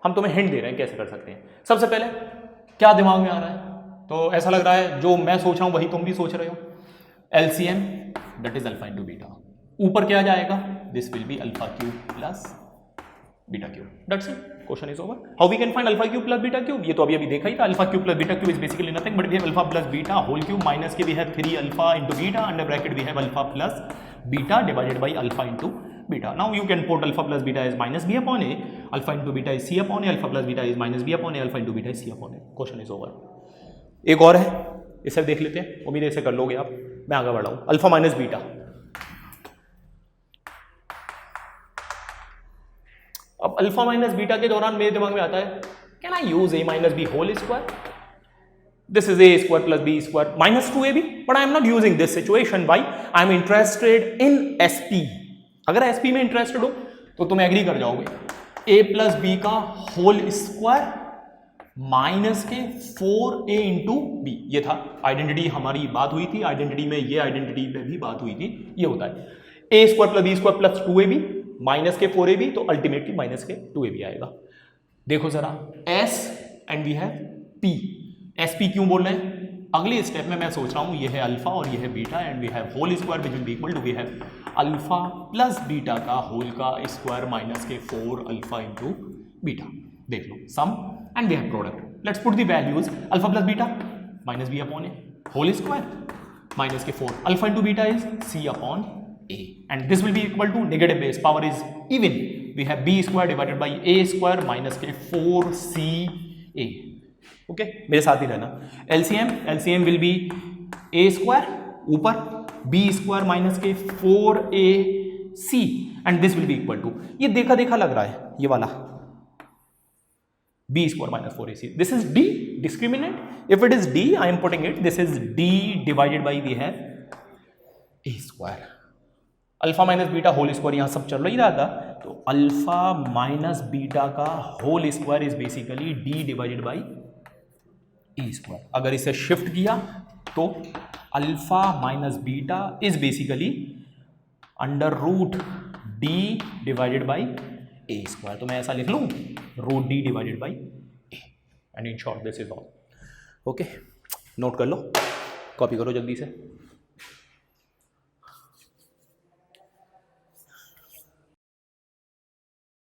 हम, तुम्हें हिंट दे रहे हैं कैसे कर सकते हैं। सबसे पहले क्या दिमाग में आ रहा है? तो ऐसा लग रहा है जो मैं सोच रहा हूं वही तुम भी सोच रहे हो। LCM that is alpha into beta, ऊपर क्या जाएगा? This will be alpha cube plus beta cube. That's it, question is over. How we can find alpha cube plus beta cube? ये तो अभी देखा ही था। Alpha cube plus beta cube is basically nothing but we have alpha plus beta whole cube minus के we have 3 alpha into beta under bracket we have alpha plus beta divided by alpha into beta. Now you can put alpha plus beta is minus B upon A, alpha into beta is C upon A, alpha plus beta is minus B upon A, alpha into beta is C upon A. Question is over. एक और है, इसे देख लेते हैं, उम्मीद है इसे कर लोगे आप. मैं आगे बढ़ रहा हूं. Alpha minus beta. अब अल्फा माइनस बीटा के दौरान मेरे दिमाग में आता है, can I use A minus B whole square? This is a square plus b square minus 2ab, but I am not using this situation. Why? I am interested in SP. अगर SP में interested हो तो तुम agree कर जाओगे. a plus B का whole square minus के 4a into B. ये था आइडेंटिटी, हमारी बात हुई थी आइडेंटिटी में, ये आइडेंटिटी पे भी बात हुई थी. ये होता है a square plus B square plus 2ab minus के 4ab, तो अल्टीमेटली माइनस के 2ab आएगा. देखो जरा, s and we have p. SP क्यों बोल रहे हैं? अगले स्टेप में मैं सोच रहा हूं ये है अल्फा और ये है beta, and we have whole square which will be equal to we have alpha plus beta का होल का स्क्वायर माइनस के 4 अल्फा इंटू बीटा. देख लो sum and we have product. Let's put the values. Alpha plus beta minus B upon a whole square minus के 4 alpha into beta is C upon A, and this will be equal to negative base power is even. We have B square divided by A square minus के 4ca. Okay, मेरे साथ ही रहना. LCM will be A square ऊपर B square minus के 4ac, and this will be equal to, ये देखा देखा लग रहा है ये वाला, B square minus 4ac. This is D discriminant. If it is D I am putting it, this is D divided by we have A square. Alpha minus beta whole square यहां सब चल रही रहा था, तो अल्फा माइनस बीटा का whole square is basically D divided by A square. अगर इसे शिफ्ट किया तो alpha minus beta is basically under root D divided by A square. तो मैं ऐसा लिख लूं, root D divided by A, and in short this is all. Okay, note कर लो, कॉपी करो जल्दी से.